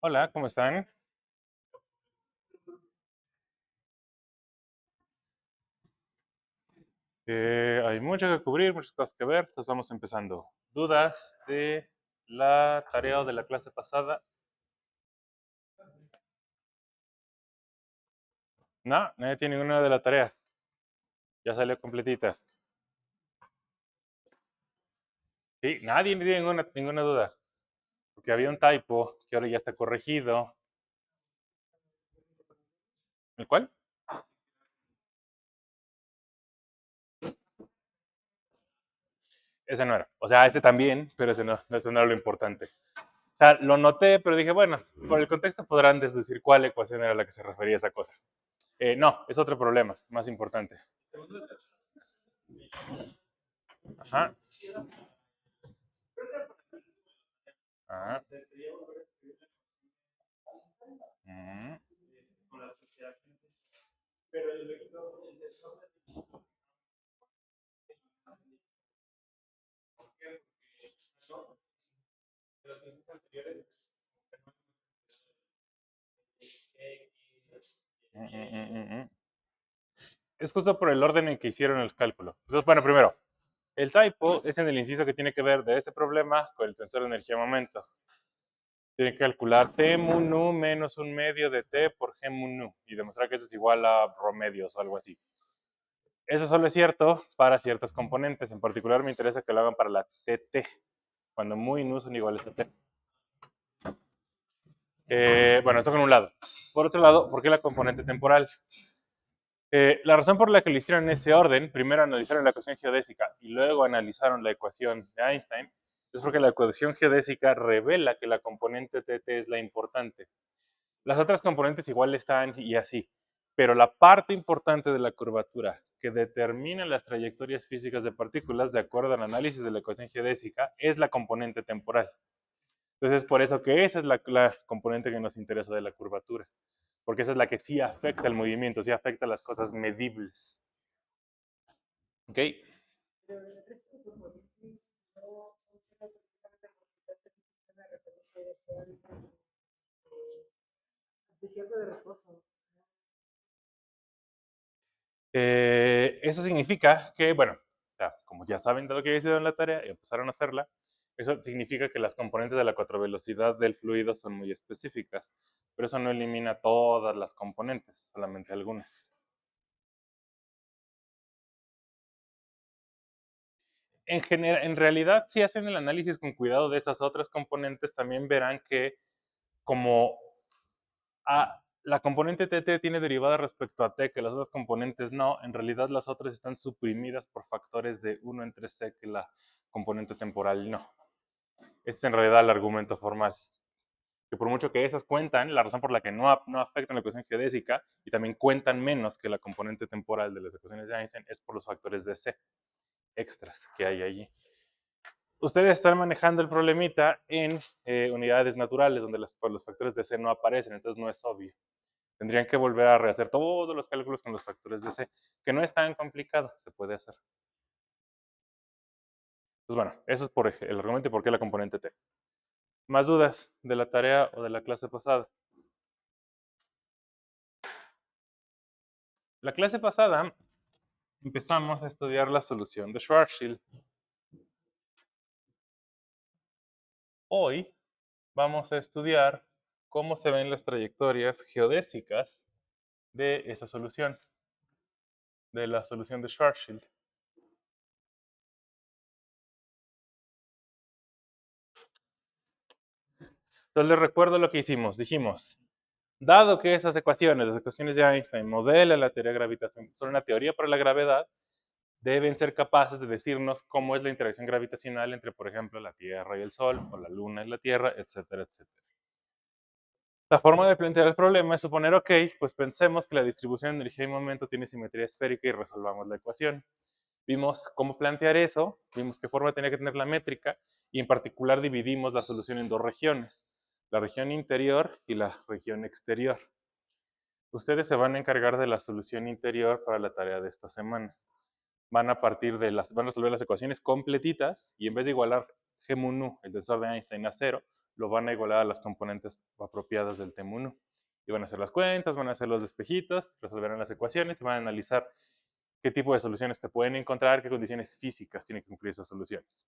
Hola, ¿cómo están? Hay mucho que cubrir, muchas cosas que ver, entonces vamos empezando. ¿Dudas de la tarea o de la clase pasada? No, nadie tiene ninguna de la tarea. Ya salió completita. Sí, nadie tiene ninguna duda. Porque había un typo que ahora ya está corregido. ¿El cual? Ese no era. O sea, ese también, pero ese no era lo importante. O sea, lo noté, pero dije, bueno, por el contexto podrán deducir cuál ecuación era la que se refería a esa cosa. No, es otro problema, más importante. Ajá. Ajá. Ujú. Es justo por el orden en que hicieron el cálculo. Entonces, bueno, primero, el typo es en el inciso que tiene que ver de ese problema con el tensor de energía-momento. Tiene que calcular T mu nu menos un medio de T por G mu nu y demostrar que eso es igual a rho medios o algo así. Eso solo es cierto para ciertos componentes. En particular me interesa que lo hagan para la TT, cuando mu y nu son iguales a T. Bueno, esto con un lado. Por otro lado, ¿por qué la componente temporal? La razón por la que lo hicieron en ese orden, primero analizaron la ecuación geodésica y luego analizaron la ecuación de Einstein, es porque la ecuación geodésica revela que la componente TT es la importante. Las otras componentes igual están y así, pero la parte importante de la curvatura que determina las trayectorias físicas de partículas de acuerdo al análisis de la ecuación geodésica es la componente temporal. Entonces es por eso que esa es la componente que nos interesa de la curvatura, porque esa es la que sí afecta el movimiento, sí afecta las cosas medibles. ¿Ok? Eso significa que, bueno, o sea, como ya saben de lo que había sido en la tarea y empezaron a hacerla, eso significa que las componentes de la cuatro velocidad del fluido son muy específicas, pero eso no elimina todas las componentes, solamente algunas. En realidad, si hacen el análisis con cuidado de esas otras componentes, también verán que como la componente TT tiene derivada respecto a T, que las otras componentes no, en realidad las otras están suprimidas por factores de 1 entre C que la componente temporal no. Ese es en realidad el argumento formal. Que por mucho que esas cuentan, la razón por la que no afectan la ecuación geodésica y también cuentan menos que la componente temporal de las ecuaciones de Einstein es por los factores de C extras que hay allí. Ustedes están manejando el problemita en unidades naturales donde los factores de C no aparecen, entonces no es obvio. Tendrían que volver a rehacer todos los cálculos con los factores de C, que no es tan complicado, se puede hacer. Pues bueno, eso es por el argumento y por qué la componente T. ¿Más dudas de la tarea o de la clase pasada? La clase pasada empezamos a estudiar la solución de Schwarzschild. Hoy vamos a estudiar cómo se ven las trayectorias geodésicas de esa solución, de la solución de Schwarzschild. Entonces les recuerdo lo que hicimos. Dijimos, dado que esas ecuaciones, las ecuaciones de Einstein, modelan la teoría de gravitación, son una teoría para la gravedad, deben ser capaces de decirnos cómo es la interacción gravitacional entre, por ejemplo, la Tierra y el Sol, o la Luna y la Tierra, etcétera, etcétera. La forma de plantear el problema es suponer, ok, pues pensemos que la distribución de energía y momento tiene simetría esférica y resolvamos la ecuación. Vimos cómo plantear eso, vimos qué forma tenía que tener la métrica, y en particular dividimos la solución en dos regiones, la región interior y la región exterior. Ustedes se van a encargar de la solución interior para la tarea de esta semana. Van a resolver las ecuaciones completitas y en vez de igualar G mu nu, el tensor de Einstein, a cero, lo van a igualar a las componentes apropiadas del T mu nu. Y van a hacer las cuentas, van a hacer los despejitos, resolverán las ecuaciones y van a analizar qué tipo de soluciones te pueden encontrar, qué condiciones físicas tienen que cumplir esas soluciones.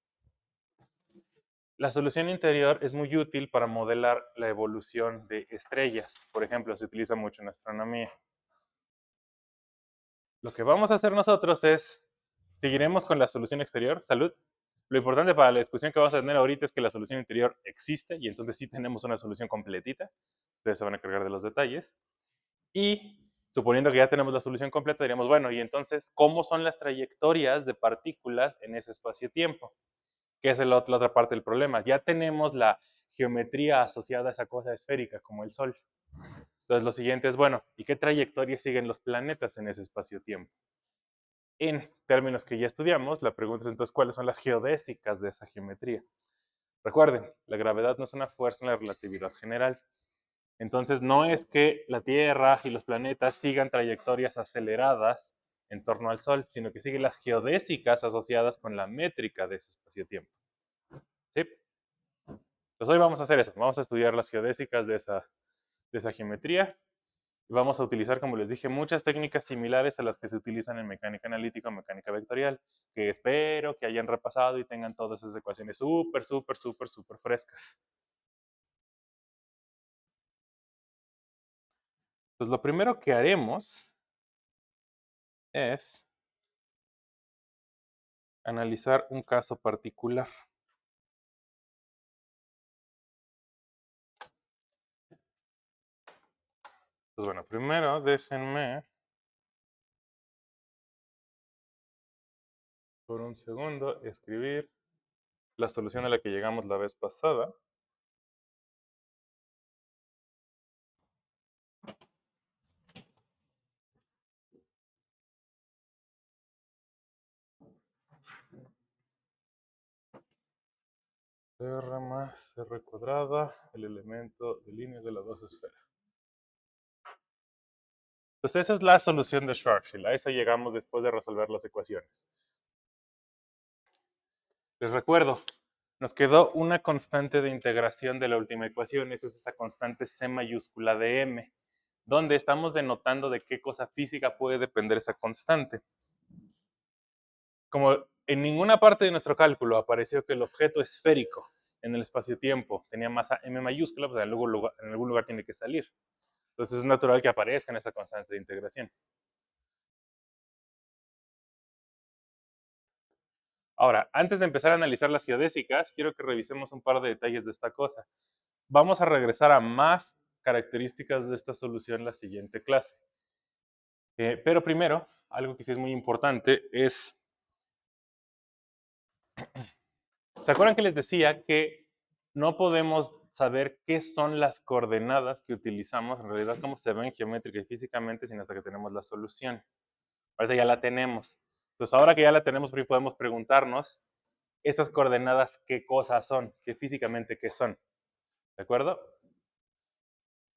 La solución interior es muy útil para modelar la evolución de estrellas. Por ejemplo, se utiliza mucho en astronomía. Lo que vamos a hacer nosotros es, seguiremos con la solución exterior, salud. Lo importante para la discusión que vamos a tener ahorita es que la solución interior existe y entonces sí tenemos una solución completita. Ustedes se van a encargar de los detalles. Y suponiendo que ya tenemos la solución completa, diríamos, bueno, y entonces, ¿cómo son las trayectorias de partículas en ese espacio-tiempo? Que es la otra parte del problema. Ya tenemos la geometría asociada a esa cosa esférica, como el Sol. Entonces, lo siguiente es, bueno, ¿y qué trayectoria siguen los planetas en ese espacio-tiempo? En términos que ya estudiamos, la pregunta es entonces, ¿cuáles son las geodésicas de esa geometría? Recuerden, la gravedad no es una fuerza en la relatividad general. Entonces, no es que la Tierra y los planetas sigan trayectorias aceleradas en torno al Sol, sino que siguen las geodésicas asociadas con la métrica de ese espacio-tiempo. ¿Sí? Entonces, hoy vamos a hacer eso. Vamos a estudiar las geodésicas de esa geometría. Y vamos a utilizar, como les dije, muchas técnicas similares a las que se utilizan en mecánica analítica o mecánica vectorial, que espero que hayan repasado y tengan todas esas ecuaciones súper, súper, súper, súper frescas. Pues lo primero que haremos es analizar un caso particular. Pues bueno, primero déjenme por un segundo escribir la solución a la que llegamos la vez pasada. R más R cuadrada, el elemento de línea de la dos esferas. Pues esa es la solución de Schwarzschild. A esa llegamos después de resolver las ecuaciones. Les recuerdo, nos quedó una constante de integración de la última ecuación. Esa es esa constante C mayúscula de M, donde estamos denotando de qué cosa física puede depender esa constante. Como en ninguna parte de nuestro cálculo apareció que el objeto esférico en el espacio-tiempo tenía masa M mayúscula, pues en algún lugar tiene que salir. Entonces es natural que aparezca en esa constante de integración. Ahora, antes de empezar a analizar las geodésicas, quiero que revisemos un par de detalles de esta cosa. Vamos a regresar a más características de esta solución en la siguiente clase. Pero primero, algo que sí es muy importante es, ¿se acuerdan que les decía que no podemos saber qué son las coordenadas que utilizamos, en realidad cómo se ven geométrica y físicamente, sino hasta que tenemos la solución? Ahorita ya la tenemos. Entonces, ahora que ya la tenemos, podemos preguntarnos, esas coordenadas, ¿qué cosas son? ¿Qué físicamente qué son? ¿De acuerdo?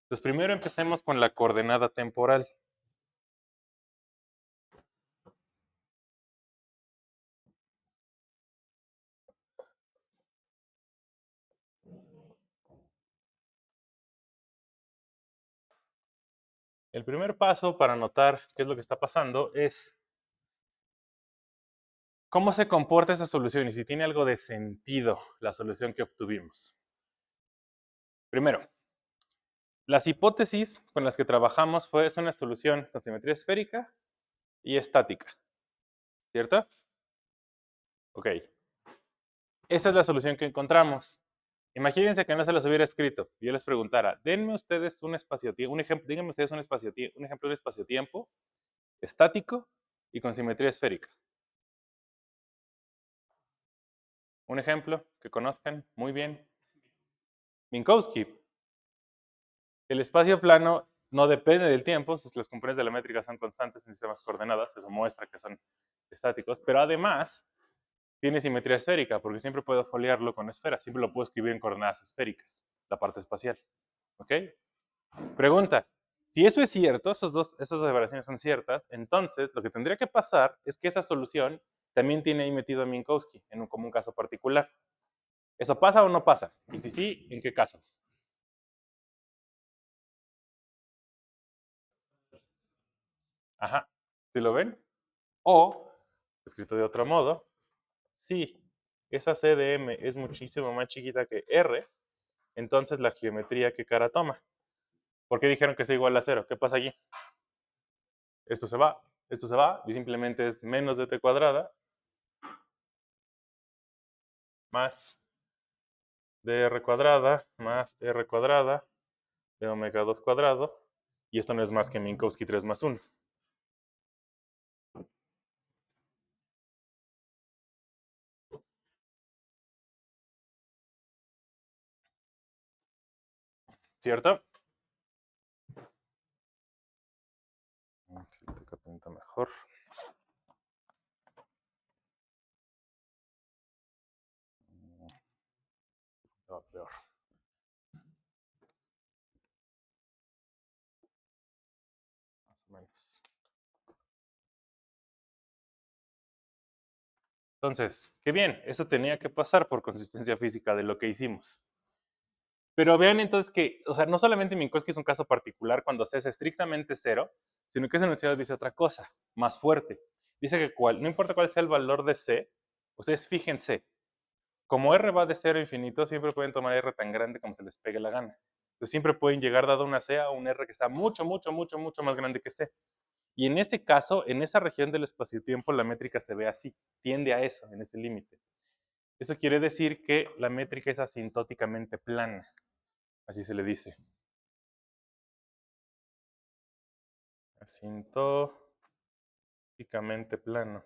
Entonces, primero empecemos con la coordenada temporal. El primer paso para notar qué es lo que está pasando es cómo se comporta esa solución y si tiene algo de sentido la solución que obtuvimos. Primero, las hipótesis con las que trabajamos fue una solución con simetría esférica y estática, ¿cierto? Ok. Esa es la solución que encontramos. Imagínense que no se las hubiera escrito y yo les preguntara, denme ustedes un espacio-tiempo, un ejemplo, díganme ustedes un ejemplo de un espacio-tiempo estático y con simetría esférica. Un ejemplo que conozcan muy bien. Minkowski. El espacio plano no depende del tiempo, las componentes de la métrica son constantes en sistemas coordenadas, eso muestra que son estáticos, pero además tiene simetría esférica, porque siempre puedo foliarlo con esferas, siempre lo puedo escribir en coordenadas esféricas, la parte espacial. ¿Ok? Pregunta, si eso es cierto, esas operaciones son ciertas, entonces lo que tendría que pasar es que esa solución también tiene ahí metido a Minkowski, como un caso particular. ¿Eso pasa o no pasa? Y si sí, ¿en qué caso? Ajá, ¿sí lo ven? O, escrito de otro modo, si esa C de M es muchísimo más chiquita que R, entonces la geometría ¿qué cara toma? ¿Por qué dijeron que es igual a cero? ¿Qué pasa allí? Esto se va, y simplemente es menos de t cuadrada más dr cuadrada más r cuadrada de omega 2 cuadrado, y esto no es más que Minkowski 3 más 1. ¿Cierto? Aquí te pinta mejor. No, peor. Más o menos. Entonces, qué bien, eso tenía que pasar por consistencia física de lo que hicimos. Pero vean entonces que, o sea, no solamente Minkowski es un caso particular cuando C es estrictamente cero, sino que ese enunciado dice otra cosa, más fuerte. Dice que no importa cuál sea el valor de C, ustedes fíjense, como R va de cero a infinito, siempre pueden tomar R tan grande como se les pegue la gana. Entonces siempre pueden llegar, dado una C, a un R que está mucho, mucho, mucho, mucho más grande que C. Y en ese caso, en esa región del espacio-tiempo, la métrica se ve así, tiende a eso, en ese límite. Eso quiere decir que la métrica es asintóticamente plana, así se le dice. Asintóticamente plano.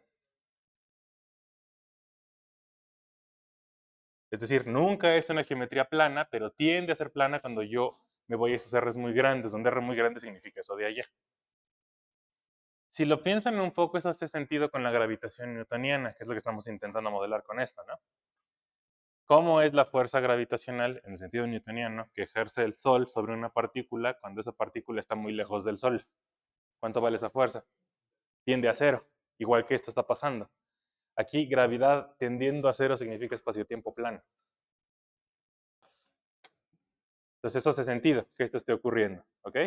Es decir, nunca es una geometría plana, pero tiende a ser plana cuando yo me voy a esos R's muy grandes, donde R muy grande significa eso de allá. Si lo piensan un poco, eso hace sentido con la gravitación newtoniana, que es lo que estamos intentando modelar con esto, ¿no? ¿Cómo es la fuerza gravitacional, en el sentido newtoniano, que ejerce el Sol sobre una partícula cuando esa partícula está muy lejos del Sol? ¿Cuánto vale esa fuerza? Tiende a cero, igual que esto está pasando. Aquí, gravedad tendiendo a cero significa espacio-tiempo plano. Entonces, eso hace sentido que esto esté ocurriendo, ¿ok?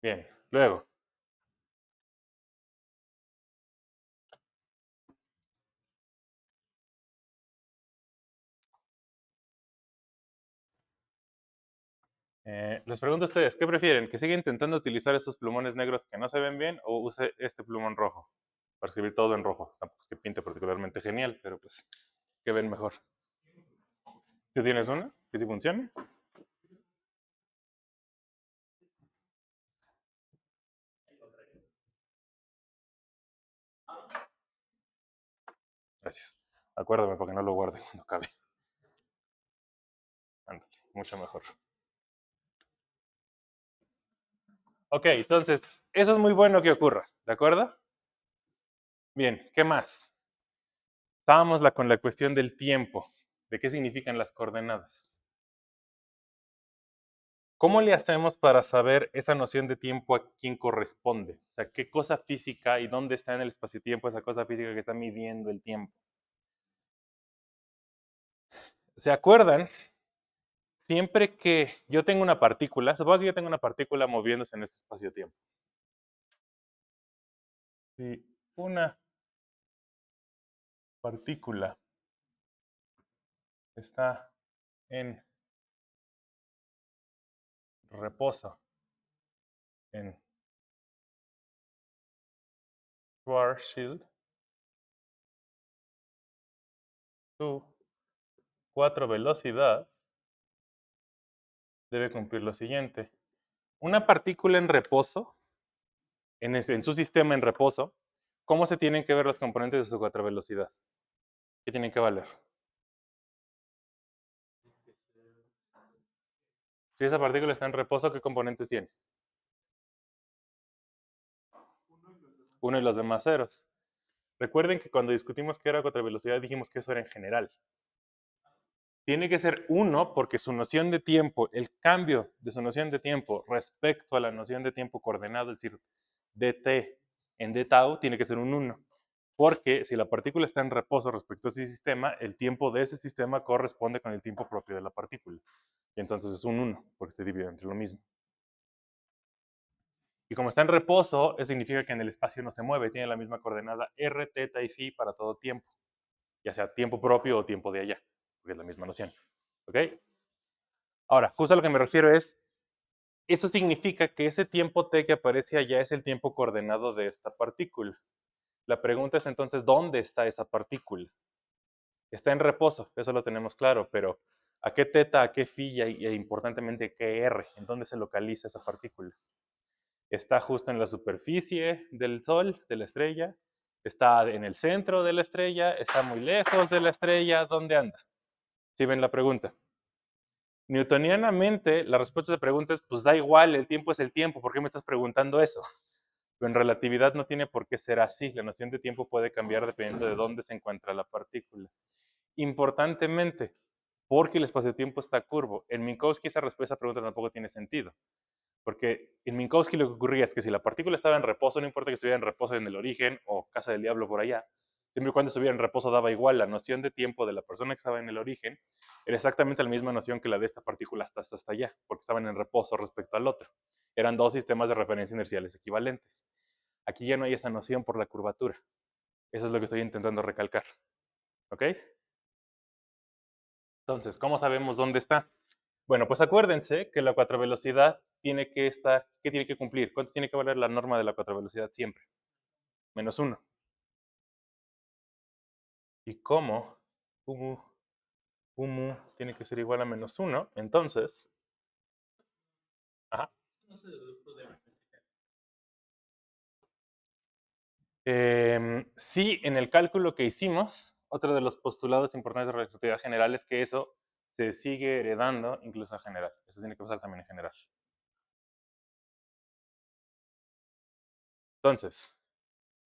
Bien, luego, les pregunto a ustedes, ¿qué prefieren? ¿Que siga intentando utilizar esos plumones negros que no se ven bien o use este plumón rojo para escribir todo en rojo? Tampoco es que pinte particularmente genial, pero pues, ¿qué ven mejor? ¿Tú tienes una que sí funcione? Gracias. Acuérdame para que no lo guarde cuando acabe. Ándale, mucho mejor. Ok, entonces, eso es muy bueno que ocurra, ¿de acuerdo? Bien, ¿qué más? Estábamos con la cuestión del tiempo, de qué significan las coordenadas. ¿Cómo le hacemos para saber esa noción de tiempo a quién corresponde? O sea, ¿qué cosa física y dónde está en el espacio-tiempo esa cosa física que está midiendo el tiempo? ¿Se acuerdan? Siempre que yo tengo una partícula, supongo que yo tengo una partícula moviéndose en este espacio-tiempo. Si una partícula está en reposo en Schwarzschild, su 4 velocidad debe cumplir lo siguiente. Una partícula en reposo, en su sistema en reposo, ¿cómo se tienen que ver los componentes de su 4 velocidad? ¿Qué tienen que valer? Si esa partícula está en reposo, ¿qué componentes tiene? 1 y los demás ceros. Recuerden que cuando discutimos qué era contravelocidad dijimos que eso era en general. Tiene que ser 1 porque su noción de tiempo, el cambio de su noción de tiempo respecto a la noción de tiempo coordenado, es decir, dt en d tau, tiene que ser un 1. Porque si la partícula está en reposo respecto a ese sistema, el tiempo de ese sistema corresponde con el tiempo propio de la partícula. Y entonces es un 1, porque se divide entre lo mismo. Y como está en reposo, eso significa que en el espacio no se mueve, tiene la misma coordenada r, teta y phi para todo tiempo, ya sea tiempo propio o tiempo de allá, porque es la misma noción. ¿Ok? Ahora, justo a lo que me refiero es, eso significa que ese tiempo t que aparece allá es el tiempo coordenado de esta partícula. La pregunta es entonces, ¿dónde está esa partícula? Está en reposo, eso lo tenemos claro, pero ¿a qué teta, a qué phi y importantemente qué r? ¿En dónde se localiza esa partícula? Está justo en la superficie del Sol, de la estrella, está en el centro de la estrella, está muy lejos de la estrella, ¿dónde anda? ¿Sí ven la pregunta? Newtonianamente, la respuesta a esa pregunta es, pues da igual, el tiempo es el tiempo, ¿por qué me estás preguntando eso? Pero en relatividad no tiene por qué ser así, la noción de tiempo puede cambiar dependiendo de dónde se encuentra la partícula. Importantemente, porque el espacio-tiempo está curvo. En Minkowski esa respuesta a esa pregunta tampoco tiene sentido. Porque en Minkowski lo que ocurría es que si la partícula estaba en reposo, no importa que estuviera en reposo en el origen o casa del diablo por allá, siempre y cuando estuviera en reposo daba igual. La noción de tiempo de la persona que estaba en el origen era exactamente la misma noción que la de esta partícula hasta allá, porque estaban en reposo respecto al otro. Eran dos sistemas de referencia inerciales equivalentes. Aquí ya no hay esa noción por la curvatura. Eso es lo que estoy intentando recalcar. ¿Ok? Entonces, ¿cómo sabemos dónde está? Bueno, pues acuérdense que la cuatro velocidad tiene que estar, ¿qué tiene que cumplir? ¿Cuánto tiene que valer la norma de la cuatro velocidad siempre? -1. ¿Y cómo? Mu tiene que ser igual a -1. Entonces, ajá. Sí, en el cálculo que hicimos, otro de los postulados importantes de la relatividad general es que eso se sigue heredando incluso a general. Eso tiene que pasar también en general. Entonces,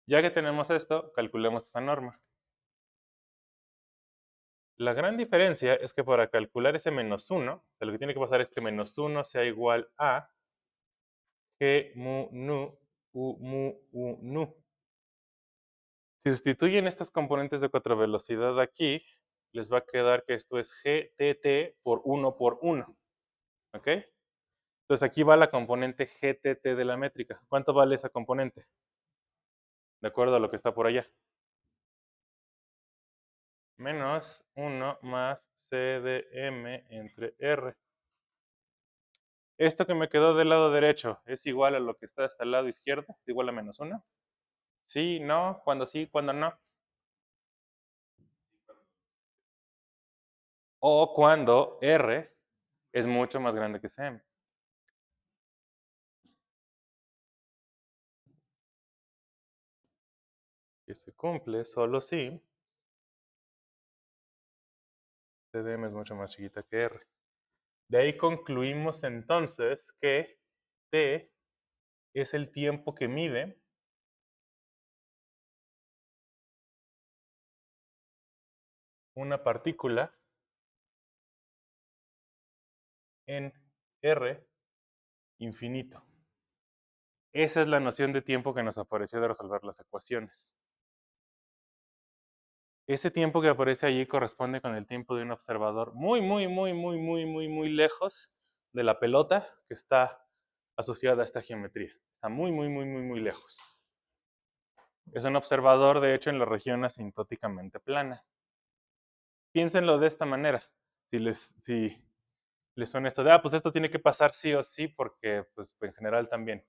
ya que tenemos esto, calculemos esa norma. La gran diferencia es que para calcular ese -1, o sea, lo que tiene que pasar es que -1 sea igual a g mu nu u mu u nu. Si sustituyen estas componentes de cuatro velocidad aquí, les va a quedar que esto es gtt por 1 por 1. ¿Ok? Entonces aquí va la componente gtt de la métrica. ¿Cuánto vale esa componente? De acuerdo a lo que está por allá. Menos 1 más c de m entre r. Esto que me quedó del lado derecho es igual a lo que está hasta el lado izquierdo, es igual a -1. Sí, no, cuando no. O cuando R es mucho más grande que Cm. Que se cumple solo si Cdm es mucho más chiquita que R. De ahí concluimos entonces que T es el tiempo que mide una partícula en R infinito. Esa es la noción de tiempo que nos apareció de resolver las ecuaciones. Ese tiempo que aparece allí corresponde con el tiempo de un observador muy lejos de la pelota que está asociada a esta geometría. Está muy lejos. Es un observador, de hecho, en la región asintóticamente plana. Piénsenlo de esta manera. Si les suena esto de, pues esto tiene que pasar sí o sí, porque pues, en general también.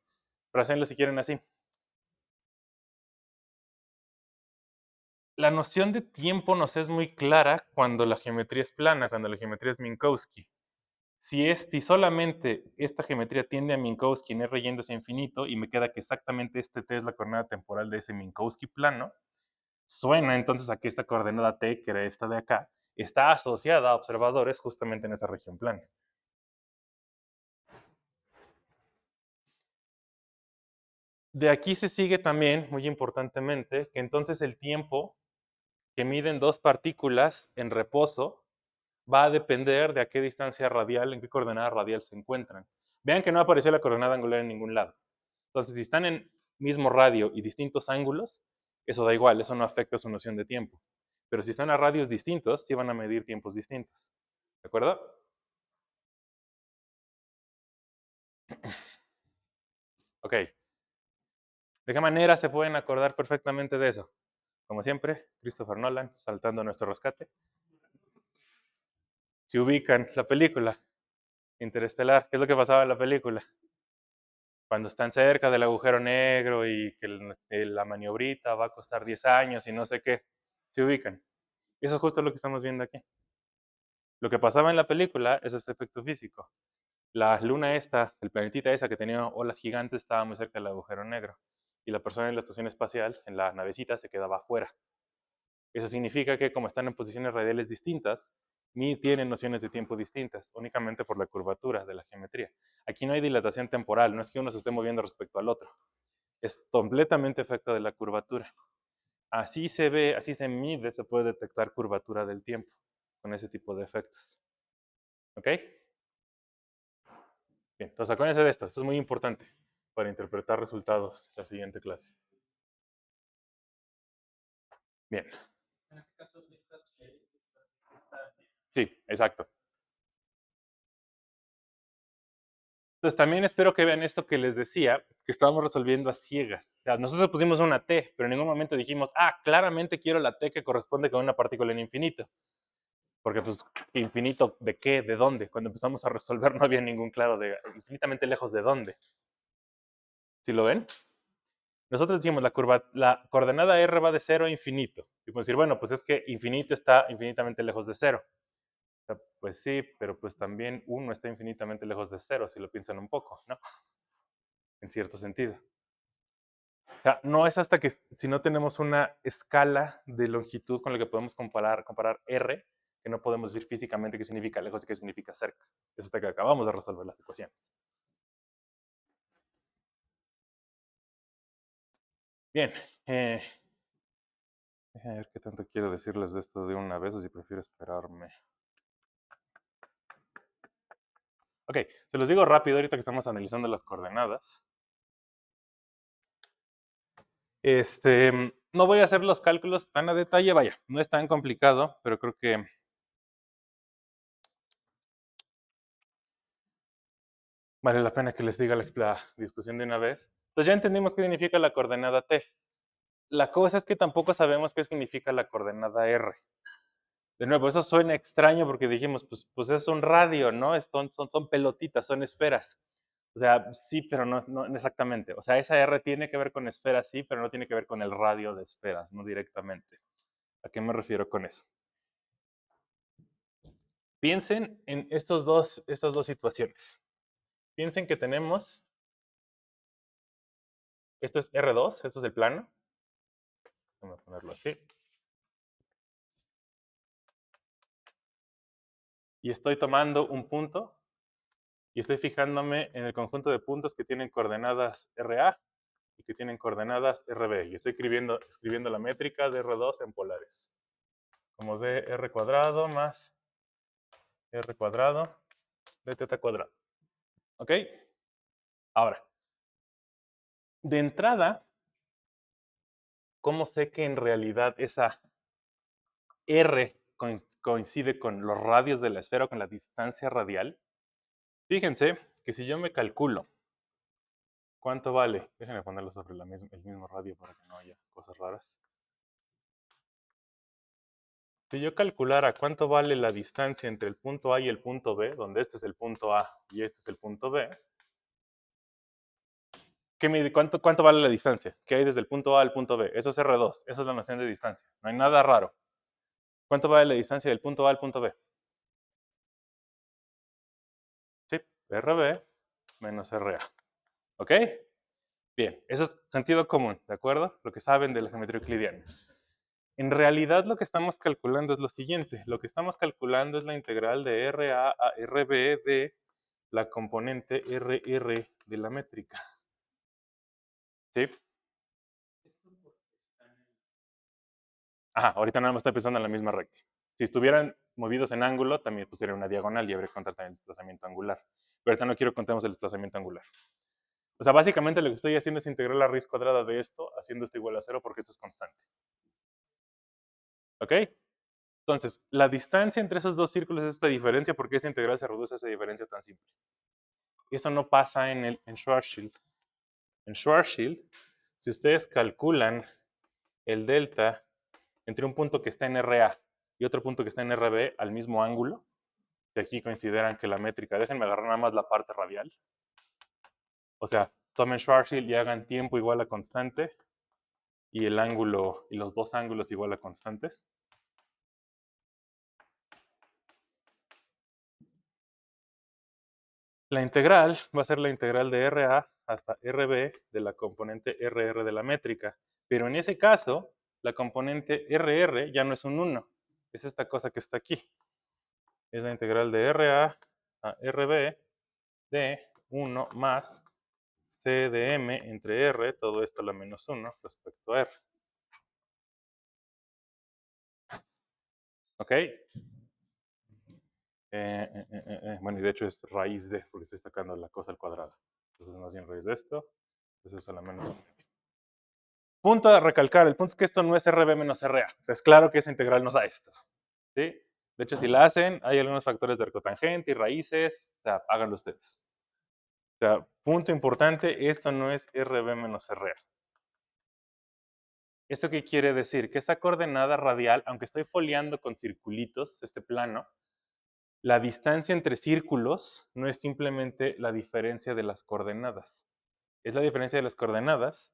Pero hacenlo si quieren así. La noción de tiempo nos es muy clara cuando la geometría es plana, cuando la geometría es Minkowski. Si solamente esta geometría tiende a Minkowski en R yéndose a infinito y me queda que exactamente este t es la coordenada temporal de ese Minkowski plano, suena entonces a que esta coordenada t, que era esta de acá, está asociada a observadores justamente en esa región plana. De aquí se sigue también, muy importantemente, que entonces el tiempo que miden dos partículas en reposo va a depender de a qué distancia radial, en qué coordenada radial se encuentran. Vean que no apareció la coordenada angular en ningún lado. Entonces, si están en mismo radio y distintos ángulos, eso da igual, eso no afecta su noción de tiempo. Pero si están a radios distintos, sí van a medir tiempos distintos. ¿De acuerdo? Ok. ¿De qué manera se pueden acordar perfectamente de eso? Como siempre, Christopher Nolan saltando a nuestro rescate. Si ubican la película Interestelar, ¿qué es lo que pasaba en la película? Cuando están cerca del agujero negro y que la maniobrita va a costar 10 años y no sé qué, se ubican. Eso es justo lo que estamos viendo aquí. Lo que pasaba en la película es este efecto físico. La luna esta, el planetita esa que tenía olas gigantes, estaba muy cerca del agujero negro. Y la persona en la estación espacial, en la navecita, se quedaba afuera. Eso significa que como están en posiciones radiales distintas, ni tienen nociones de tiempo distintas, únicamente por la curvatura de la geometría. Aquí no hay dilatación temporal, no es que uno se esté moviendo respecto al otro. Es completamente efecto de la curvatura. Así se ve, así se mide, se puede detectar curvatura del tiempo con ese tipo de efectos. ¿Ok? Bien, entonces acuérdense de esto. Esto es muy importante para interpretar resultados la siguiente clase. Bien. Sí, exacto. Entonces también espero que vean esto que les decía, que estábamos resolviendo a ciegas. O sea, nosotros pusimos una T, pero en ningún momento dijimos, ah, claramente quiero la T que corresponde con una partícula en infinito. Porque, pues, infinito de qué, de dónde. Cuando empezamos a resolver no había ningún claro de infinitamente lejos de dónde. ¿Sí lo ven? Nosotros decimos la coordenada R va de 0 a infinito. Y podemos decir, bueno, pues es que infinito está infinitamente lejos de 0. O sea, pues sí, pero pues también 1 está infinitamente lejos de 0, si lo piensan un poco, ¿no? En cierto sentido. O sea, no es hasta que si no tenemos una escala de longitud con la que podemos comparar R, que no podemos decir físicamente qué significa lejos y qué significa cerca. Es hasta que acabamos de resolver las ecuaciones. Bien. Déjenme ver qué tanto quiero decirles de esto de una vez o si prefiero esperarme. Ok, se los digo rápido ahorita que estamos analizando las coordenadas. No voy a hacer los cálculos tan a detalle, vaya, no es tan complicado, pero creo que vale la pena que les diga la discusión de una vez. Entonces ya entendimos qué significa la coordenada T. La cosa es que tampoco sabemos qué significa la coordenada R. De nuevo, eso suena extraño porque dijimos, pues es un radio, ¿no? Son pelotitas, son esferas. O sea, sí, pero no exactamente. O sea, esa R tiene que ver con esferas, sí, pero no tiene que ver con el radio de esferas, no directamente. ¿A qué me refiero con eso? Piensen en estas dos situaciones. Piensen que tenemos, esto es R2, esto es el plano. Vamos a ponerlo así. Y estoy tomando un punto y estoy fijándome en el conjunto de puntos que tienen coordenadas RA y que tienen coordenadas RB. Y estoy escribiendo la métrica de R2 en polares. Como de R cuadrado más R cuadrado de teta cuadrado. ¿Ok? Ahora, de entrada, ¿cómo sé que en realidad esa R coincide con los radios de la esfera o con la distancia radial? Fíjense que si yo me calculo cuánto vale, déjenme ponerlo sobre el mismo radio para que no haya cosas raras. Si yo calculara cuánto vale la distancia entre el punto A y el punto B, donde este es el punto A y este es el punto B, ¿cuánto vale la distancia? ¿Qué hay desde el punto A al punto B? Eso es R2, esa es la noción de distancia. No hay nada raro. ¿Cuánto vale la distancia del punto A al punto B? Sí, RB menos RA. ¿Ok? Bien, eso es sentido común, ¿de acuerdo? Lo que saben de la geometría euclidiana. En realidad lo que estamos calculando es lo siguiente. Lo que estamos calculando es la integral de RA a RB de la componente RR de la métrica. ¿Sí? Ajá, ahorita nada más está pensando en la misma recta. Si estuvieran movidos en ángulo, también pues sería una diagonal y habría que contar también el desplazamiento angular. Pero ahorita no quiero que contemos el desplazamiento angular. O sea, básicamente lo que estoy haciendo es integrar la raíz cuadrada de esto, haciendo esto igual a cero porque esto es constante. ¿Ok? Entonces, la distancia entre esos dos círculos es esta diferencia porque esa integral se reduce a esa diferencia tan simple. Eso no pasa en Schwarzschild. En Schwarzschild, si ustedes calculan el delta entre un punto que está en RA y otro punto que está en RB al mismo ángulo, que aquí consideran que la métrica, déjenme agarrar nada más la parte radial, o sea, tomen Schwarzschild y hagan tiempo igual a constante y el ángulo y los dos ángulos igual a constantes. La integral va a ser la integral de RA hasta RB de la componente RR de la métrica, pero en ese caso, la componente RR ya no es un 1, es esta cosa que está aquí. Es la integral de RA a RB de 1 más C de M entre R, todo esto a la menos 1 respecto a R. ¿Ok? Bueno, y de hecho es raíz de, porque estoy sacando la cosa al cuadrado. Entonces más bien raíz de esto, entonces a la menos 1. Punto a recalcar, el punto es que esto no es RB menos RA. O sea, es claro que esa integral nos da esto. ¿Sí? De hecho, si la hacen, hay algunos factores de arcotangente y raíces. O sea, háganlo ustedes. O sea, punto importante, esto no es RB menos RA. ¿Esto qué quiere decir? Que esta coordenada radial, aunque estoy foliando con circulitos este plano, la distancia entre círculos no es simplemente la diferencia de las coordenadas. Es la diferencia de las coordenadas,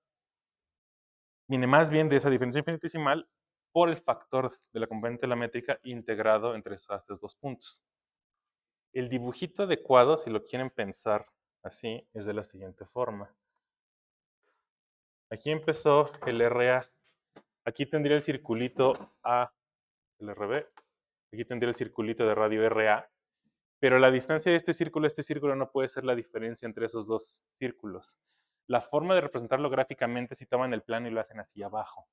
viene más bien de esa diferencia infinitesimal por el factor de la componente de la métrica integrado entre estos dos puntos. El dibujito adecuado, si lo quieren pensar así, es de la siguiente forma. Aquí empezó el RA. Aquí tendría el circulito A, el RB. Aquí tendría el circulito de radio RA. Pero la distancia de este círculo no puede ser la diferencia entre esos dos círculos. La forma de representarlo gráficamente es si toman el plano y lo hacen hacia abajo.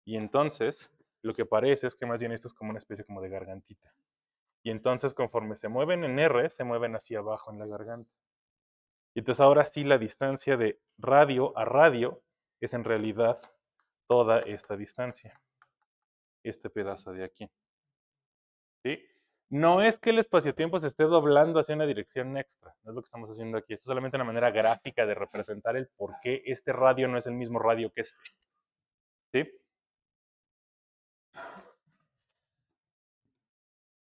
Y entonces, lo que parece es que más bien esto es como una especie como de gargantita. Y entonces, conforme se mueven en R, se mueven hacia abajo en la garganta. Y entonces ahora sí la distancia de radio a radio es en realidad toda esta distancia. Este pedazo de aquí. ¿Sí? No es que el espacio-tiempo se esté doblando hacia una dirección extra, no es lo que estamos haciendo aquí. Esto es solamente una manera gráfica de representar el por qué este radio no es el mismo radio que este. ¿Sí?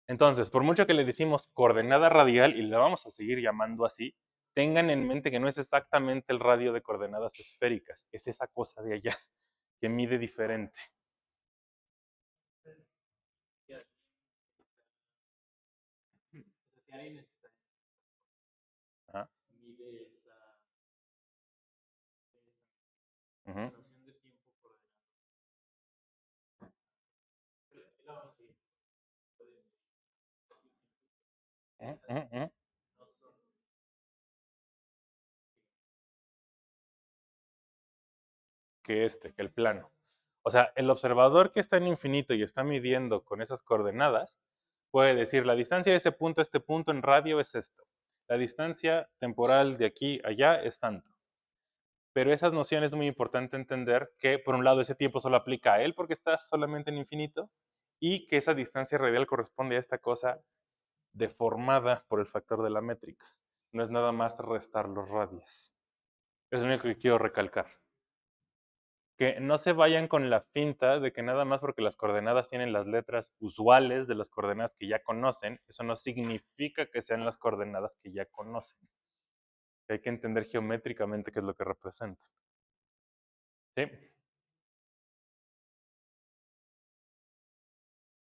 Entonces, por mucho que le decimos coordenada radial y la vamos a seguir llamando así, tengan en mente que no es exactamente el radio de coordenadas esféricas, es esa cosa de allá que mide diferente. Ajá. Ujú. Ujú, ujú, ujú. Que el plano. O sea, el observador que está en infinito y está midiendo con esas coordenadas puede decir la distancia de ese punto a este punto en radio es esto. La distancia temporal de aquí a allá es tanto. Pero esas nociones es muy importante entender que, por un lado, ese tiempo solo aplica a él porque está solamente en infinito y que esa distancia radial corresponde a esta cosa deformada por el factor de la métrica. No es nada más restar los radios. Es lo único que quiero recalcar. Que no se vayan con la finta de que nada más porque las coordenadas tienen las letras usuales de las coordenadas que ya conocen, eso no significa que sean las coordenadas que ya conocen. Hay que entender geométricamente qué es lo que representan. ¿Sí?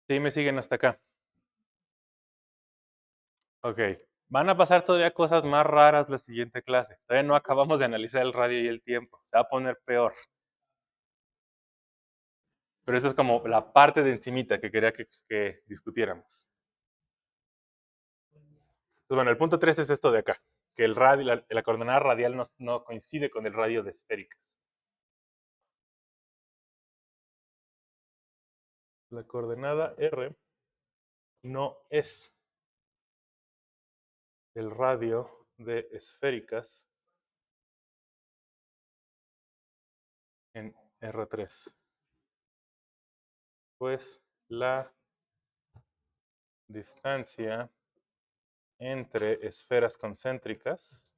¿Sí me siguen hasta acá? Ok. Van a pasar todavía cosas más raras la siguiente clase. Todavía no acabamos de analizar el radio y el tiempo. Se va a poner peor. Pero eso es como la parte de encimita que quería que discutiéramos. Entonces, bueno, el punto 3 es esto de acá, que el radio, la coordenada radial no coincide con el radio de esféricas. la coordenada R no es el radio de esféricas en R3, pues la distancia entre esferas concéntricas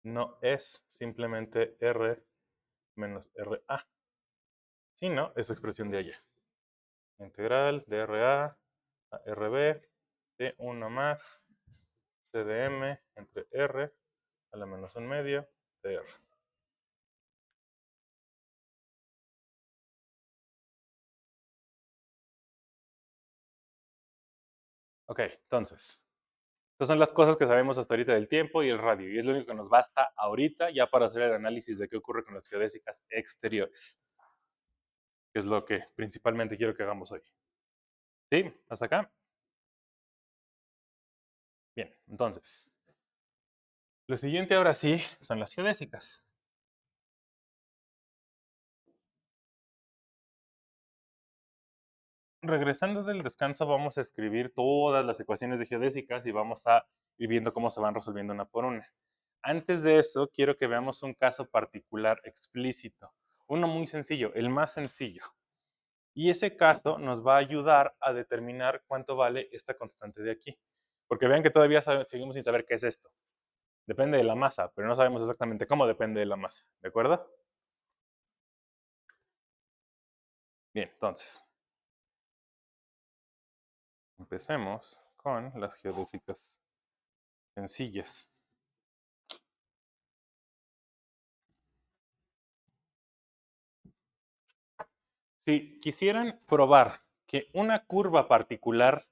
no es simplemente R menos RA, sino es expresión de allá. Integral de RA a RB de 1 más CDM entre R a la menos 1 medio de R. Ok, entonces, estas son las cosas que sabemos hasta ahorita del tiempo y el radio, y es lo único que nos basta ahorita ya para hacer el análisis de qué ocurre con las geodésicas exteriores, que es lo que principalmente quiero que hagamos hoy. ¿Sí? ¿Hasta acá? Bien, entonces, lo siguiente ahora sí son las geodésicas. Regresando del descanso vamos a escribir todas las ecuaciones de geodésicas y vamos a ir viendo cómo se van resolviendo una por una. Antes de eso, quiero que veamos un caso particular explícito. Uno muy sencillo, el más sencillo. Y ese caso nos va a ayudar a determinar cuánto vale esta constante de aquí. Porque vean que todavía seguimos sin saber qué es esto. Depende de la masa, pero no sabemos exactamente cómo depende de la masa. ¿De acuerdo? Bien, entonces, empecemos con las geodésicas sencillas. Si quisieran probar que una curva particular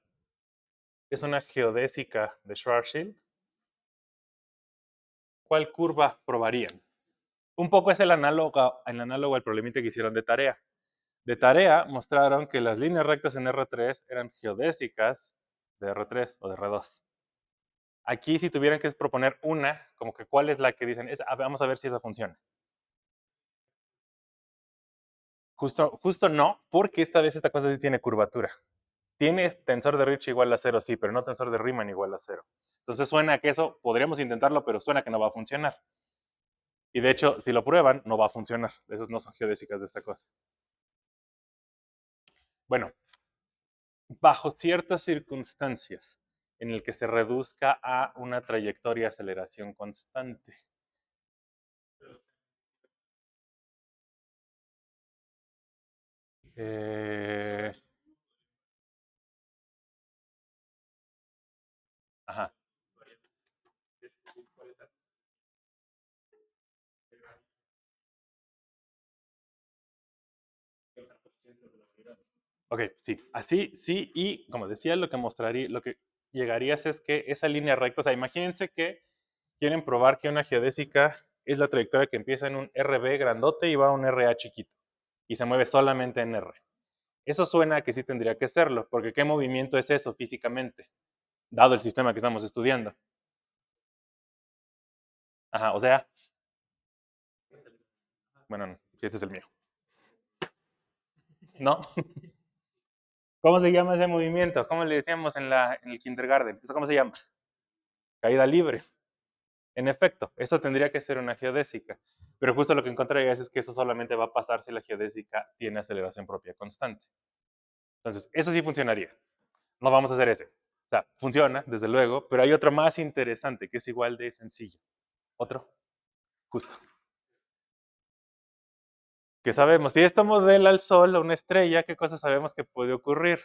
es una geodésica de Schwarzschild, ¿cuál curva probarían? Un poco es el análogo al problemita que hicieron de tarea. De tarea mostraron que las líneas rectas en R3 eran geodésicas de R3 o de R2. Aquí, si tuvieran que proponer una, como que cuál es la que dicen, vamos a ver si esa funciona. Justo no, porque esta vez esta cosa sí tiene curvatura. Tiene tensor de Ricci igual a 0, sí, pero no tensor de Riemann igual a 0. Entonces suena que eso, podríamos intentarlo, pero suena que no va a funcionar. Y de hecho, si lo prueban, no va a funcionar. Esas no son geodésicas de esta cosa. Bueno, bajo ciertas circunstancias en el que se reduzca a una trayectoria de aceleración constante. Eh, ajá. Ok, sí, así, sí, y como decía, lo que mostraría, lo que llegarías es que esa línea recta, o sea, imagínense que quieren probar que una geodésica es la trayectoria que empieza en un RB grandote y va a un RA chiquito, y se mueve solamente en R. Eso suena a que sí tendría que serlo, porque ¿qué movimiento es eso físicamente? Dado el sistema que estamos estudiando. Ajá, o sea, bueno, no, este es el mío. ¿No? ¿Cómo se llama ese movimiento? ¿Cómo le decíamos en el kindergarten? ¿Eso cómo se llama? Caída libre. En efecto, eso tendría que ser una geodésica. Pero justo lo que encontrarías es que eso solamente va a pasar si la geodésica tiene aceleración propia constante. Entonces, eso sí funcionaría. No vamos a hacer ese. O sea, funciona, desde luego, pero hay otro más interesante que es igual de sencillo. Otro, justo. ¿Qué sabemos? Si esto modela al Sol, a una estrella, ¿qué cosa sabemos que puede ocurrir?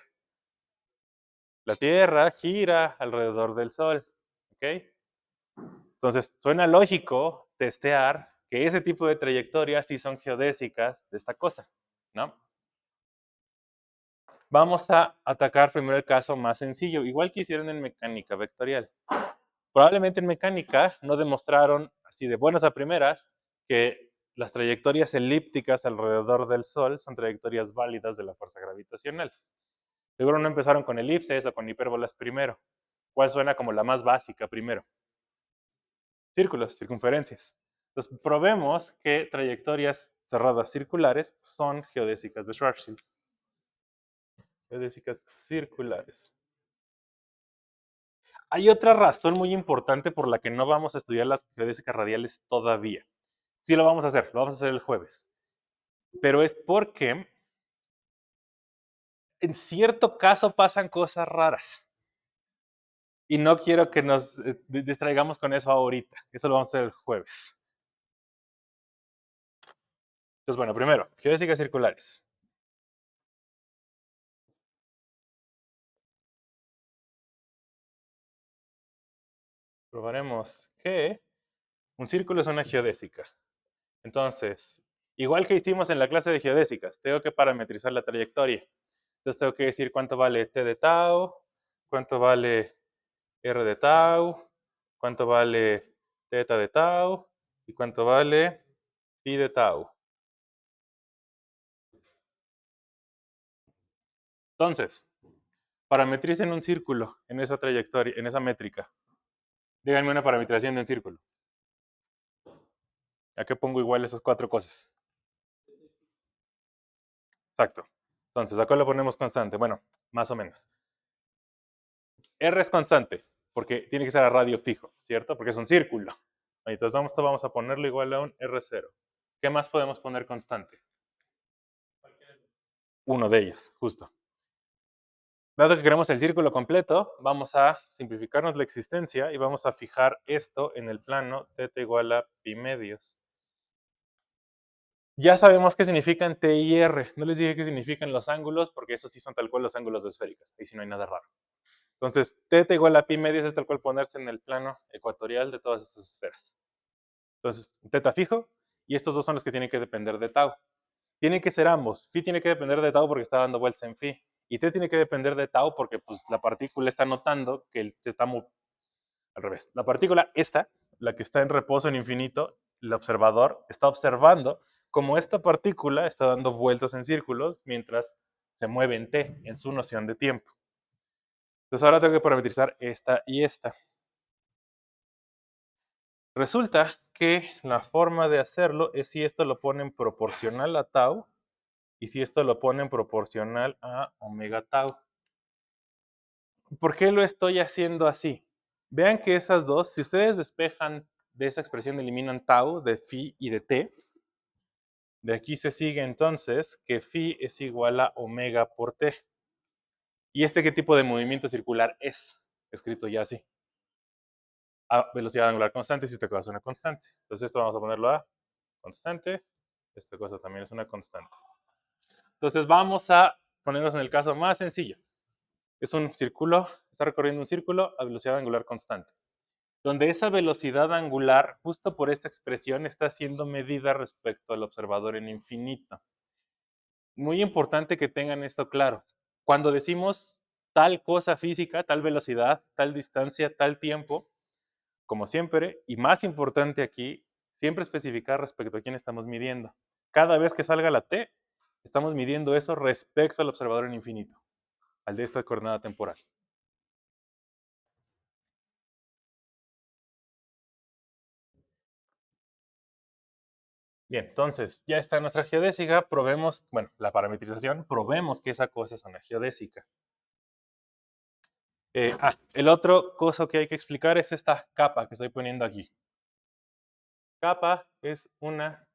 La Tierra gira alrededor del Sol. ¿Ok? Entonces, suena lógico testear que ese tipo de trayectorias sí son geodésicas de esta cosa, ¿no? Vamos a atacar primero el caso más sencillo, igual que hicieron en mecánica vectorial. Probablemente en mecánica no demostraron así de buenas a primeras que las trayectorias elípticas alrededor del Sol son trayectorias válidas de la fuerza gravitacional. Seguro no empezaron con elipses o con hipérbolas primero. ¿Cuál suena como la más básica primero? Círculos, circunferencias. Entonces, probemos que trayectorias cerradas circulares son geodésicas de Schwarzschild. Geodésicas circulares. Hay otra razón muy importante por la que no vamos a estudiar las geodésicas radiales todavía. Sí lo vamos a hacer, lo vamos a hacer el jueves. Pero es porque en cierto caso pasan cosas raras. Y no quiero que nos distraigamos con eso ahorita. Eso lo vamos a hacer el jueves. Entonces, bueno, primero, geodésicas circulares. Probaremos que un círculo es una geodésica. Entonces, igual que hicimos en la clase de geodésicas, tengo que parametrizar la trayectoria. Entonces tengo que decir cuánto vale t de tau, cuánto vale r de tau, cuánto vale teta de tau y cuánto vale phi de tau. Entonces, parametricen un círculo en esa trayectoria, en esa métrica. Díganme una parametrización de un círculo. ¿A qué pongo igual esas cuatro cosas? Exacto. Entonces, acá lo ponemos constante. Bueno, más o menos. R es constante, porque tiene que ser a radio fijo, ¿cierto? Porque es un círculo. Entonces, vamos a ponerlo igual a un R0. ¿Qué más podemos poner constante? Uno de ellos, justo. Dado que queremos el círculo completo, vamos a simplificarnos la existencia y vamos a fijar esto en el plano θ igual a pi medios. Ya sabemos qué significan T y R. No les dije qué significan los ángulos, porque esos sí son tal cual los ángulos de esféricas. Ahí sí no hay nada raro. Entonces, θ igual a pi medios es tal cual ponerse en el plano ecuatorial de todas estas esferas. Entonces, θ fijo, y estos dos son los que tienen que depender de tau. Tienen que ser ambos. Phi tiene que depender de tau porque está dando vueltas en phi. Y t tiene que depender de tau porque pues, la partícula está notando que se está al revés. La partícula esta, la que está en reposo en infinito, el observador está observando cómo esta partícula está dando vueltas en círculos mientras se mueve en t, en su noción de tiempo. Entonces ahora tengo que parametrizar esta y esta. Resulta que la forma de hacerlo es si esto lo ponen proporcional a tau y si esto lo ponen proporcional a omega tau. ¿Por qué lo estoy haciendo así? Vean que esas dos, si ustedes despejan de esa expresión, eliminan tau de phi y de t, de aquí se sigue entonces que phi es igual a omega por t. ¿Y este qué tipo de movimiento circular es? Escrito ya así. A velocidad angular constante, si esta cosa es una constante. Entonces esto vamos a ponerlo a constante. Esta cosa también es una constante. Entonces vamos a ponernos en el caso más sencillo. Es un círculo, está recorriendo un círculo a velocidad angular constante, donde esa velocidad angular, justo por esta expresión, está siendo medida respecto al observador en infinito. Muy importante que tengan esto claro. Cuando decimos tal cosa física, tal velocidad, tal distancia, tal tiempo, como siempre, y más importante aquí, siempre especificar respecto a quién estamos midiendo. Cada vez que salga la t, estamos midiendo eso respecto al observador en infinito, al de esta coordenada temporal. Bien, entonces ya está nuestra geodésica, probemos, bueno, la parametrización, probemos que esa cosa es una geodésica. El otro cosa que hay que explicar es esta capa que estoy poniendo aquí. Capa es una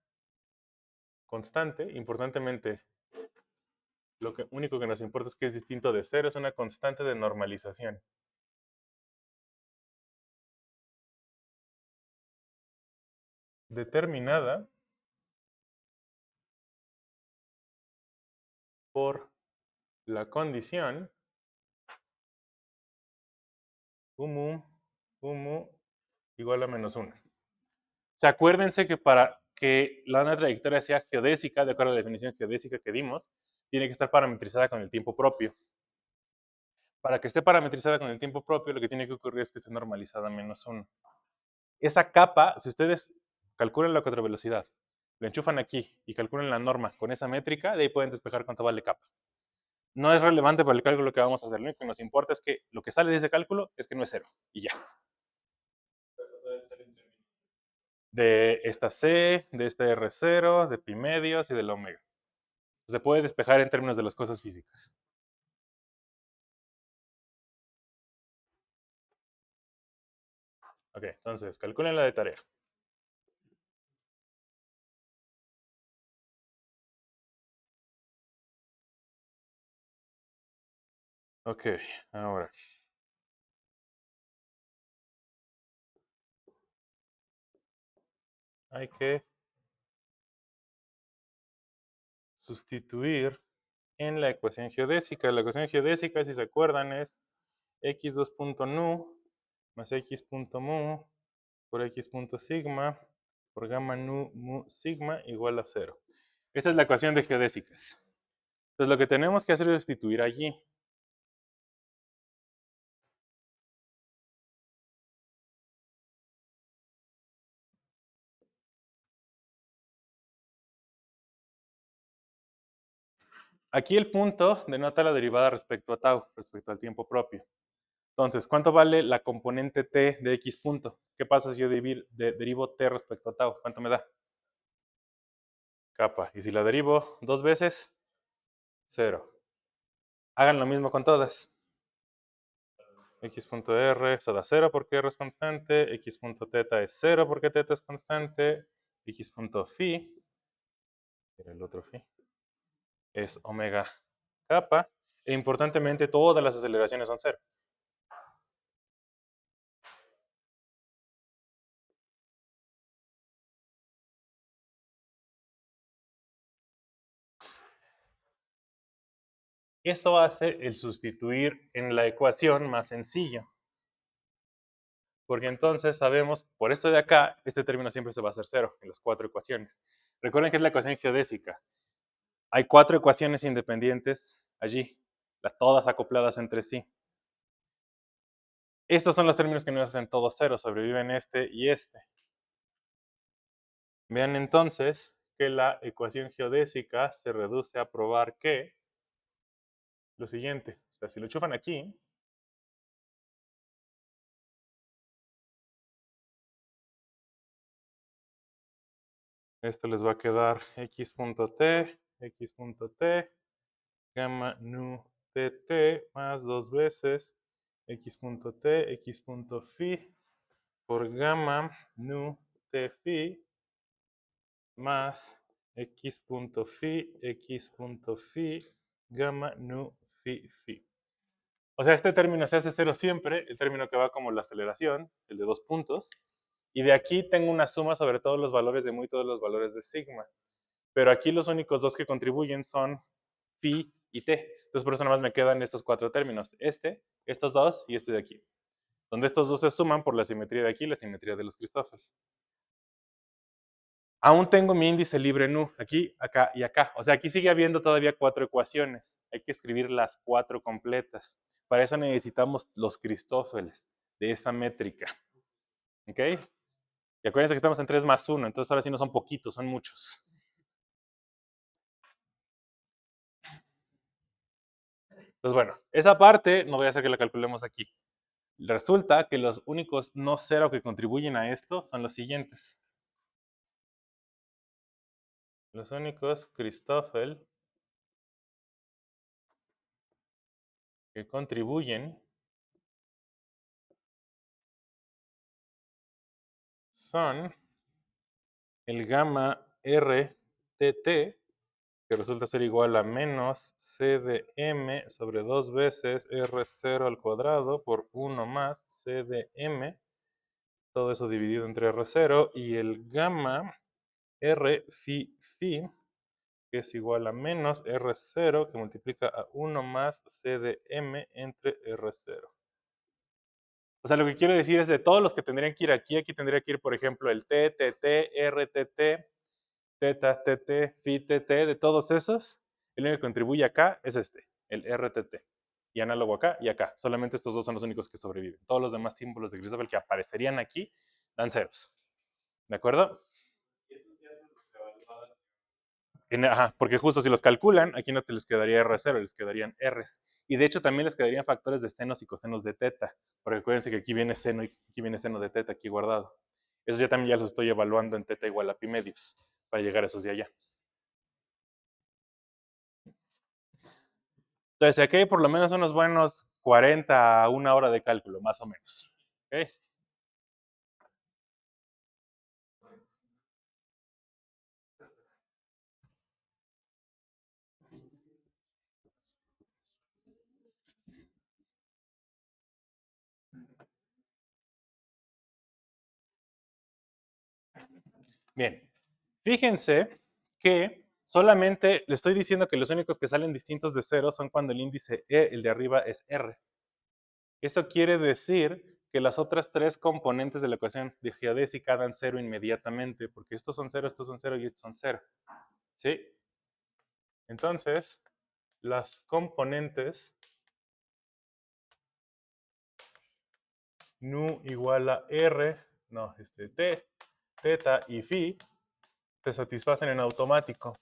constante, importantemente, lo único que nos importa es que es distinto de cero, es una constante de normalización. Determinada por la condición mu igual a menos 1. O sea, acuérdense que para que la trayectoria sea geodésica, de acuerdo a la definición geodésica que dimos, tiene que estar parametrizada con el tiempo propio. Para que esté parametrizada con el tiempo propio, lo que tiene que ocurrir es que esté normalizada a menos 1. Esa capa, si ustedes calculan la contravelocidad, lo enchufan aquí y calculan la norma con esa métrica, de ahí pueden despejar cuánto vale capa. No es relevante para el cálculo que vamos a hacer. Lo único que nos importa es que lo que sale de ese cálculo es que no es cero. Y ya. de esta C, de este R0, de pi medios y del omega. Se puede despejar en términos de las cosas físicas. Ok, entonces calculen la de tarea. Ok, ahora. Hay que sustituir en la ecuación geodésica. La ecuación geodésica, si se acuerdan, es x2.nu más x.mu por x.sigma por gamma nu mu sigma igual a 0. Esa es la ecuación de geodésicas. Entonces lo que tenemos que hacer es sustituir allí. Aquí el punto denota la derivada respecto a tau, respecto al tiempo propio. Entonces, ¿cuánto vale la componente t de x punto? ¿Qué pasa si yo derivo t respecto a tau? ¿Cuánto me da? Capa. Y si la derivo dos veces, 0. Hagan lo mismo con todas. X.r se da 0 porque r es constante, x.θ es 0 porque θ es constante, x.phi, el otro phi, es omega kappa, e importantemente todas las aceleraciones son 0. Eso hace el sustituir en la ecuación más sencillo. Porque entonces sabemos, por esto de acá, este término siempre se va a hacer 0 en las cuatro ecuaciones. Recuerden que es la ecuación geodésica. Hay cuatro ecuaciones independientes allí, todas acopladas entre sí. Estos son los términos que nos hacen todos 0, sobreviven este y este. Vean entonces que la ecuación geodésica se reduce a probar que lo siguiente. O sea, si lo enchufan aquí, esto les va a quedar x.t, gamma nu tt más dos veces x.t, x.phi por gamma nu t phi más x.phi, x.phi, gamma nu phi phi. O sea, este término se hace cero siempre, el término que va como la aceleración, el de dos puntos, y de aquí tengo una suma sobre todos los valores de mu y todos los valores de sigma. Pero aquí los únicos dos que contribuyen son phi y t. Entonces por eso nada más me quedan estos cuatro términos. Estos dos y este de aquí. Donde estos dos se suman por la simetría de aquí y la simetría de los Christoffel. Aún tengo mi índice libre nu, aquí, acá y acá. O sea, aquí sigue habiendo todavía cuatro ecuaciones. Hay que escribir las cuatro completas. Para eso necesitamos los Christoffeles de esa métrica. ¿Ok? Y acuérdense que estamos en 3 más 1, entonces ahora sí no son poquitos, son muchos. Entonces, bueno, esa parte no voy a hacer que la calculemos aquí. Resulta que los únicos no cero que contribuyen a esto son los siguientes. Los únicos Christoffel que contribuyen son el gamma RTT, que resulta ser igual a menos C de M sobre 2 veces R0 al cuadrado por 1 más C de M, todo eso dividido entre R0, y el gamma R phi phi, que es igual a menos R0, que multiplica a 1 más C de M entre R0. O sea, lo que quiero decir es de todos los que tendrían que ir aquí, aquí tendría que ir, por ejemplo, el T, TT, RTT, Theta, TT, Phi, TT, de todos esos, el único que contribuye acá es este, el RTT. Y análogo acá y acá. Solamente estos dos son los únicos que sobreviven. Todos los demás símbolos de Christoffel que aparecerían aquí dan ceros. ¿De acuerdo? Ajá, porque justo si los calculan, aquí no te les quedaría R0, les quedarían Rs. Y de hecho también les quedarían factores de senos y cosenos de teta, porque acuérdense que aquí viene seno y aquí viene seno de teta aquí guardado. Eso ya también ya los estoy evaluando en teta igual a pi medios para llegar a esos de allá. Entonces, aquí hay por lo menos unos buenos 40 a una hora de cálculo, más o menos. ¿Ok? Bien, fíjense que solamente le estoy diciendo que los únicos que salen distintos de cero son cuando el índice E, el de arriba, es R. Eso quiere decir que las otras tres componentes de la ecuación de geodésica dan cero inmediatamente, porque estos son cero y estos son cero. ¿Sí? Entonces, las componentes nu igual a R, no, T, teta y phi se satisfacen en automático.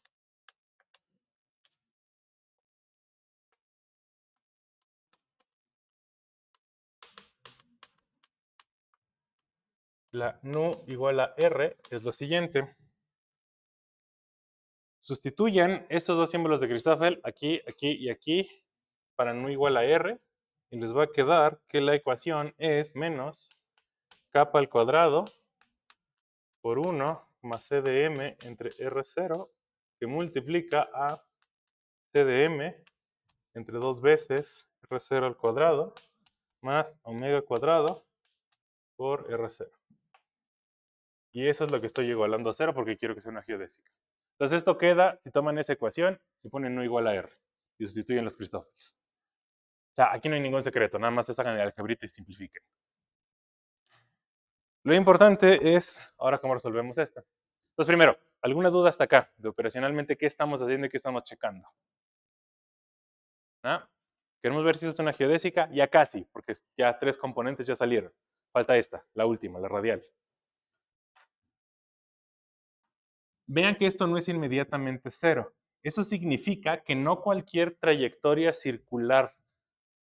La nu igual a R es lo siguiente. Sustituyan estos dos símbolos de Christoffel aquí, aquí y aquí para nu igual a R y les va a quedar que la ecuación es menos kappa al cuadrado por 1 más C de M entre R0 que multiplica a C de M entre 2 veces R0 al cuadrado más omega cuadrado por R0. Y eso es lo que estoy igualando a 0 porque quiero que sea una geodésica. Entonces esto queda, si toman esa ecuación y ponen no igual a R y sustituyen los Christoffels. O sea, aquí no hay ningún secreto, nada más se sacan el algebrita y simplifiquen. Lo importante es, ahora cómo resolvemos esto. Entonces primero, ¿alguna duda hasta acá? De operacionalmente, ¿qué estamos haciendo y qué estamos checando? ¿Ah? Queremos ver si esto es una geodésica, ya casi, porque ya tres componentes ya salieron. Falta esta, la última, la radial. Vean que esto no es inmediatamente cero. Eso significa que no cualquier trayectoria circular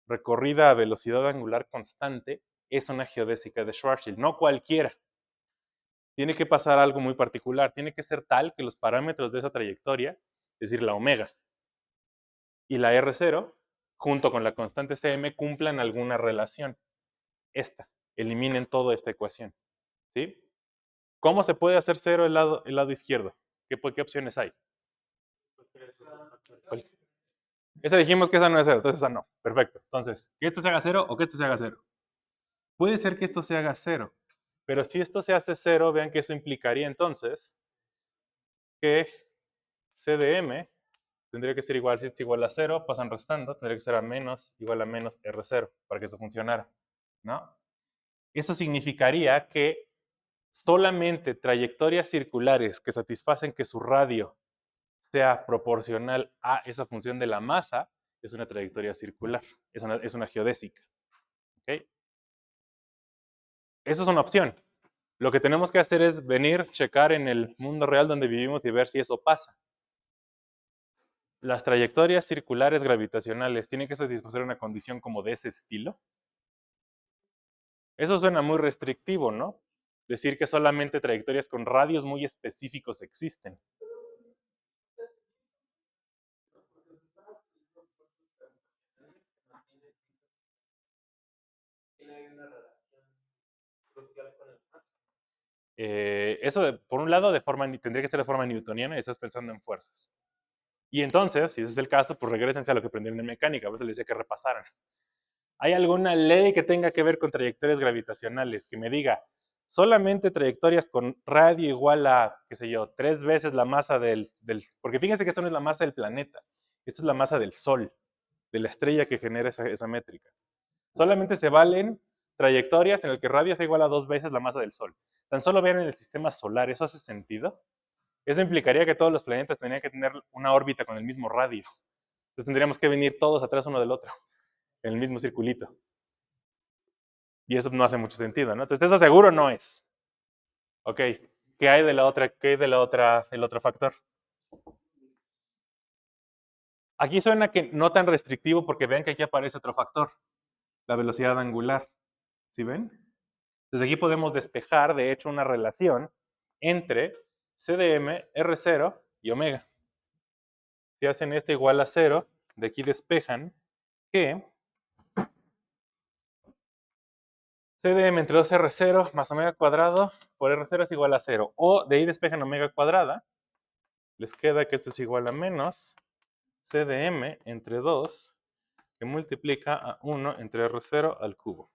recorrida a velocidad angular constante es una geodésica de Schwarzschild. No cualquiera. Tiene que pasar algo muy particular. Tiene que ser tal que los parámetros de esa trayectoria, es decir, la omega y la R0, junto con la constante Cm, cumplan alguna relación. Esta. Eliminen toda esta ecuación. ¿Sí? ¿Cómo se puede hacer cero el lado izquierdo? ¿Qué opciones hay? ¿Cuál? Esa dijimos que esa no es cero, entonces esa no. Perfecto. Entonces, que esto se haga cero o que esto se haga cero. Puede ser que esto se haga cero, pero si esto se hace cero, vean que eso implicaría entonces que C de M tendría que ser igual, si es igual a cero, pasan restando, tendría que ser a menos, igual a menos R0 para que eso funcionara, ¿no? Eso significaría que solamente trayectorias circulares que satisfacen que su radio sea proporcional a esa función de la masa es una trayectoria circular, es una geodésica. ¿Okay? Eso es una opción. Lo que tenemos que hacer es venir, checar en el mundo real donde vivimos y ver si eso pasa. Las trayectorias circulares gravitacionales tienen que satisfacer una condición como de ese estilo. Eso suena muy restrictivo, ¿no? Decir que solamente trayectorias con radios muy específicos existen. Eso, por un lado, tendría que ser de forma newtoniana y estás pensando en fuerzas. Y entonces, si ese es el caso, pues regresense a lo que aprendieron en mecánica. A veces les decía que repasaran. ¿Hay alguna ley que tenga que ver con trayectorias gravitacionales que me diga solamente trayectorias con radio igual a, qué sé yo, 3 veces la masa porque fíjense que esto no es la masa del planeta, esto es la masa del Sol, de la estrella que genera esa métrica. Solamente se valen trayectorias en las que radio sea igual a 2 veces la masa del Sol. Tan solo vean en el sistema solar, ¿eso hace sentido? Eso implicaría que todos los planetas tendrían que tener una órbita con el mismo radio. Entonces tendríamos que venir todos atrás uno del otro, en el mismo circulito. Y eso no hace mucho sentido, ¿no? Entonces, eso seguro no es. Ok, ¿qué hay de la otra, el otro factor? Aquí suena que no tan restrictivo porque vean que aquí aparece otro factor, la velocidad angular. ¿Sí ven? Desde aquí podemos despejar, de hecho, una relación entre C de M, R0 y omega. Si hacen esto igual a 0, de aquí despejan que C de M entre 2R0 más omega cuadrado por R0 es igual a 0. O de ahí despejan omega cuadrada. Les queda que esto es igual a menos C de M entre 2 que multiplica a 1 entre R0 al cubo.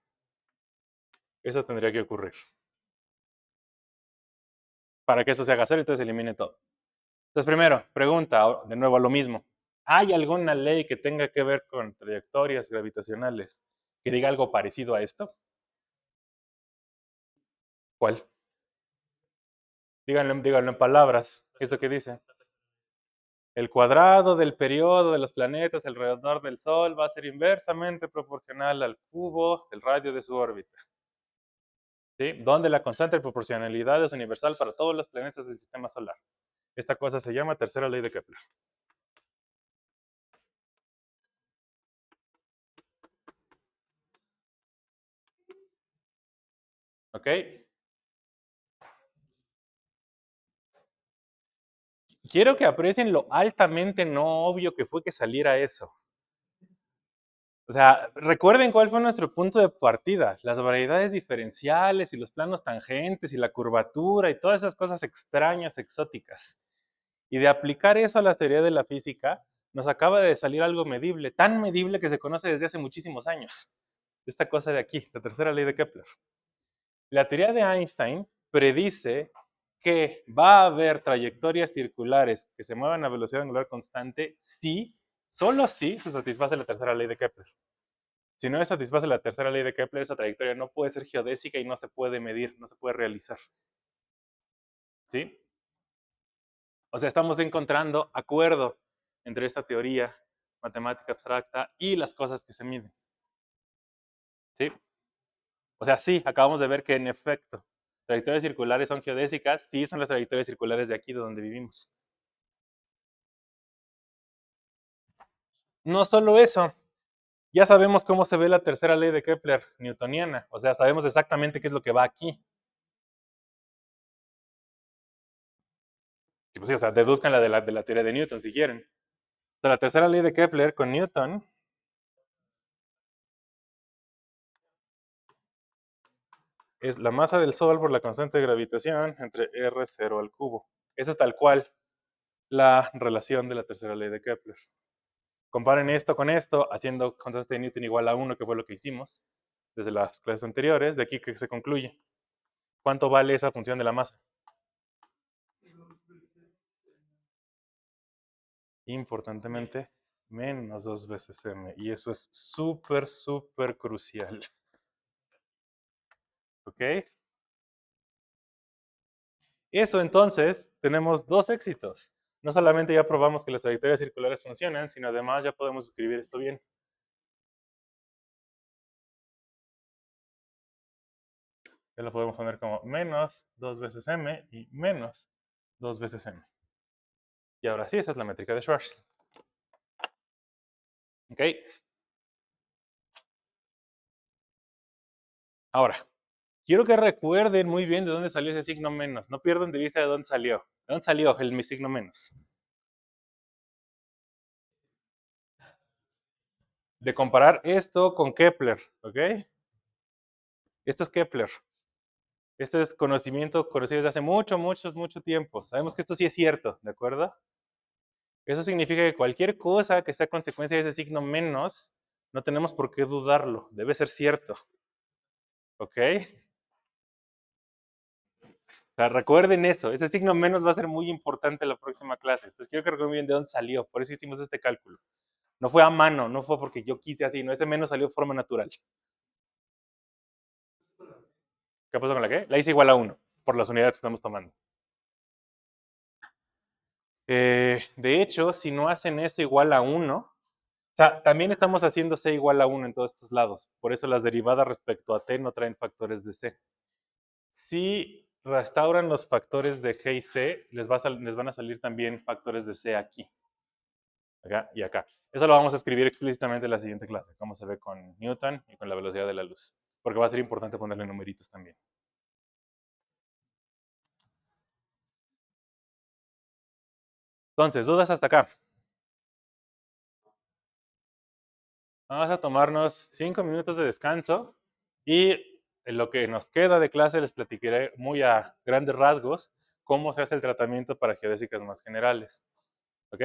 Eso tendría que ocurrir. Para que eso se haga 0, entonces elimine todo. Entonces, primero, pregunta, de nuevo a lo mismo. ¿Hay alguna ley que tenga que ver con trayectorias gravitacionales que diga algo parecido a esto? ¿Cuál? Díganlo en palabras. ¿Qué es lo que dice? El cuadrado del periodo de los planetas alrededor del Sol va a ser inversamente proporcional al cubo del radio de su órbita. ¿Sí? Donde la constante de proporcionalidad es universal para todos los planetas del sistema solar. Esta cosa se llama tercera ley de Kepler. ¿Ok? Quiero que aprecien lo altamente no obvio que fue que saliera eso. O sea, recuerden cuál fue nuestro punto de partida. Las variedades diferenciales y los planos tangentes y la curvatura y todas esas cosas extrañas, exóticas. Y de aplicar eso a la teoría de la física, nos acaba de salir algo medible, tan medible que se conoce desde hace muchísimos años. Esta cosa de aquí, la tercera ley de Kepler. La teoría de Einstein predice que va a haber trayectorias circulares que se muevan a velocidad angular constante si, solo si, se satisface la tercera ley de Kepler. Si no se satisface la tercera ley de Kepler, esa trayectoria no puede ser geodésica y no se puede medir, no se puede realizar. ¿Sí? O sea, estamos encontrando acuerdo entre esta teoría matemática abstracta y las cosas que se miden. ¿Sí? O sea, sí, acabamos de ver que en efecto, trayectorias circulares son geodésicas, sí son las trayectorias circulares de aquí, de donde vivimos. No solo eso, ya sabemos cómo se ve la tercera ley de Kepler newtoniana, o sea, sabemos exactamente qué es lo que va aquí. Pues sí, o sea, deduzcan la de la teoría de Newton si quieren. O sea, la tercera ley de Kepler con Newton es la masa del Sol por la constante de gravitación entre R0 al cubo. Esa es tal cual la relación de la tercera ley de Kepler. Comparen esto con esto, haciendo constante de Newton igual a 1, que fue lo que hicimos desde las clases anteriores. De aquí que se concluye. ¿Cuánto vale esa función de la masa? Importantemente, menos 2 veces m. Y eso es súper, súper crucial. ¿Ok? Eso entonces, tenemos dos éxitos. No solamente ya probamos que las trayectorias circulares funcionan, sino además ya podemos escribir esto bien. Ya lo podemos poner como menos 2 veces m y menos 2 veces m. Y ahora sí, esa es la métrica de Schwarzschild. ¿Ok? Ahora, quiero que recuerden muy bien de dónde salió ese signo menos. No pierdan de vista de dónde salió. ¿De dónde salió mi signo menos? De comparar esto con Kepler, ¿ok? Esto es Kepler. Esto es conocimiento conocido desde hace mucho tiempo. Sabemos que esto sí es cierto, ¿de acuerdo? Eso significa que cualquier cosa que sea consecuencia de ese signo menos, no tenemos por qué dudarlo. Debe ser cierto, ¿ok? O sea, recuerden eso, ese signo menos va a ser muy importante en la próxima clase. Entonces quiero que recuerden bien de dónde salió, por eso hicimos este cálculo. No fue a mano, no fue porque yo quise así, no, ese menos salió de forma natural. ¿Qué pasó con la qué? La hice igual a 1, por las unidades que estamos tomando. De hecho, si no hacen eso igual a 1, o sea, también estamos haciendo c igual a 1 en todos estos lados. Por eso las derivadas respecto a t no traen factores de c. Si restauran los factores de g y c, les van a salir también factores de c aquí. Acá y acá. Eso lo vamos a escribir explícitamente en la siguiente clase, cómo se ve con Newton y con la velocidad de la luz. porque va a ser importante ponerle numeritos también. Entonces, dudas hasta acá. Vamos a tomarnos 5 minutos de descanso y en lo que nos queda de clase les platicaré muy a grandes rasgos cómo se hace el tratamiento para geodésicas más generales. ¿Ok?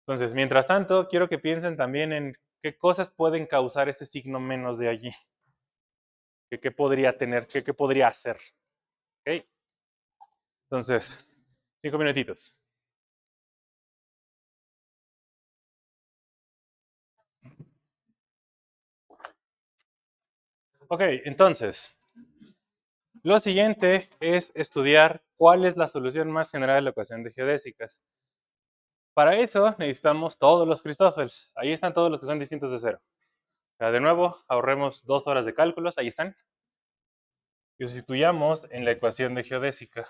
Entonces, mientras tanto, quiero que piensen también en qué cosas pueden causar ese signo menos de allí. ¿Qué podría tener? ¿Qué podría hacer? ¿Ok? Entonces, 5 minutitos. Ok, entonces, lo siguiente es estudiar cuál es la solución más general de la ecuación de geodésicas. Para eso necesitamos todos los Christoffels. Ahí están todos los que son distintos de cero. O sea, de nuevo, ahorremos 2 horas de cálculos. Ahí están. Y sustituyamos en la ecuación de geodésica.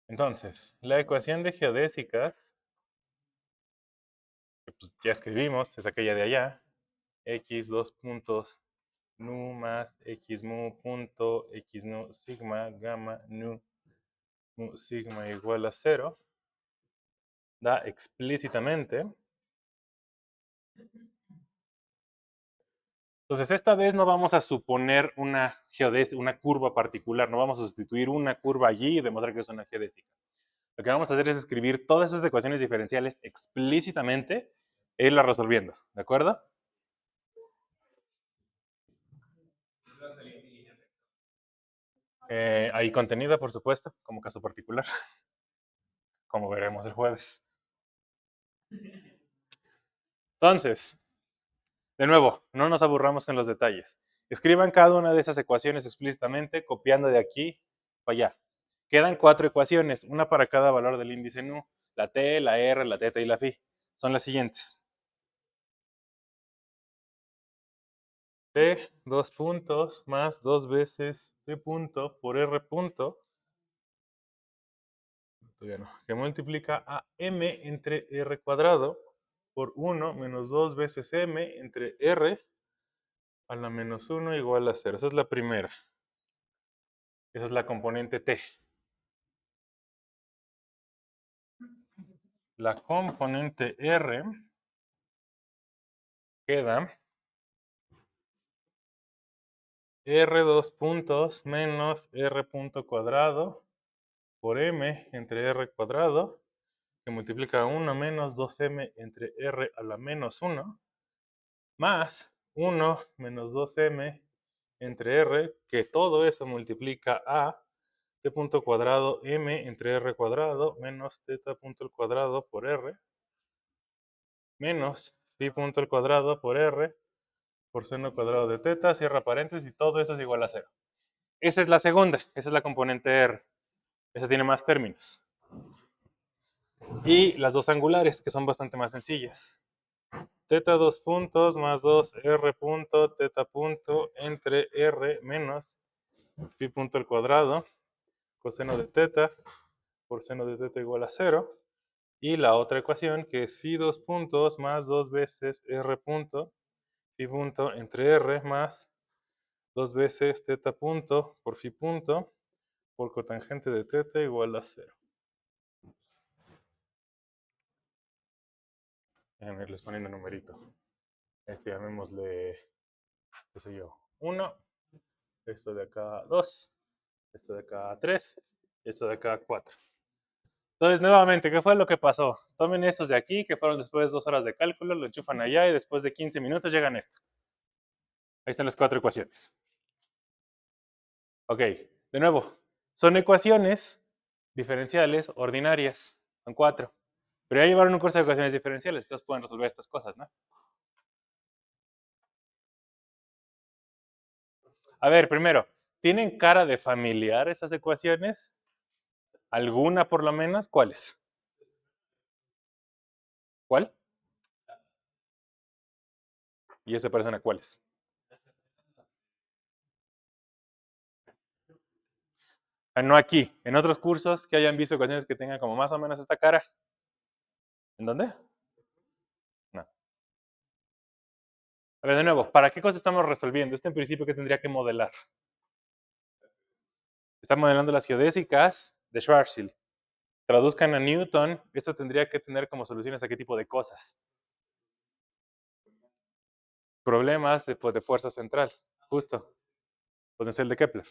Entonces, la ecuación de geodésicas, que pues ya escribimos, es aquella de allá. X 2 puntos nu más x mu punto x nu sigma gamma nu mu sigma igual a 0, da explícitamente. Entonces, esta vez no vamos a suponer una una curva particular, no vamos a sustituir una curva allí y demostrar que es una geodésica. Lo que vamos a hacer es escribir todas esas ecuaciones diferenciales explícitamente e irlas resolviendo, ¿de acuerdo? Hay contenido, por supuesto, como caso particular, como veremos el jueves. Entonces, de nuevo, no nos aburramos con los detalles. Escriban cada una de esas ecuaciones explícitamente, copiando de aquí para allá. Quedan 4 ecuaciones, una para cada valor del índice nu, la t, la r, la θ y la phi. Son las siguientes. T, 2 puntos, más 2 veces t punto por r punto, que multiplica a m entre r cuadrado por 1 menos 2 veces m entre r a la menos 1 igual a 0. Esa es la primera. Esa es la componente t. La componente r queda r 2 puntos menos r punto cuadrado por m entre r cuadrado, que multiplica a 1 menos 2m entre r a la menos 1, más 1 menos 2m entre r, que todo eso multiplica a t punto cuadrado m entre r cuadrado menos θ punto al cuadrado por r, menos phi punto al cuadrado por r por seno cuadrado de θ, cierra paréntesis, y todo eso es igual a 0. Esa es la segunda, esa es la componente r. Esa tiene más términos. Y las dos angulares, que son bastante más sencillas. θ 2 puntos más 2 r punto θ punto entre r menos phi punto al cuadrado coseno de θ por seno de θ igual a 0. Y la otra ecuación, que es phi 2 puntos más 2 veces r punto phi punto entre r más 2 veces θ punto por phi punto por cotangente de θ igual a 0. Déjenme irles poniendo numerito. Este llamémosle, qué sé yo, 1, esto de acá 2, esto de acá 3, esto de acá 4. Entonces, nuevamente, ¿qué fue lo que pasó? Tomen estos de aquí, que fueron después de 2 horas de cálculo, lo enchufan allá y después de 15 minutos llegan esto. Ahí están las 4 ecuaciones. Ok, de nuevo, son ecuaciones diferenciales ordinarias, son 4. Pero ya llevaron un curso de ecuaciones diferenciales, entonces pueden resolver estas cosas, ¿no? A ver, primero, ¿tienen cara de familiar esas ecuaciones? ¿Alguna por lo menos? ¿Cuáles? ¿Cuál? ¿Y esa persona cuáles? No aquí, en otros cursos que hayan visto ecuaciones que tengan como más o menos esta cara. ¿En dónde? No. A ver, de nuevo, ¿para qué cosa estamos resolviendo? Este en principio que tendría que modelar. Está modelando las geodésicas de Schwarzschild. Traduzcan a Newton, esto tendría que tener como soluciones a qué tipo de cosas. Problemas de fuerza central, justo. Potencial de Kepler.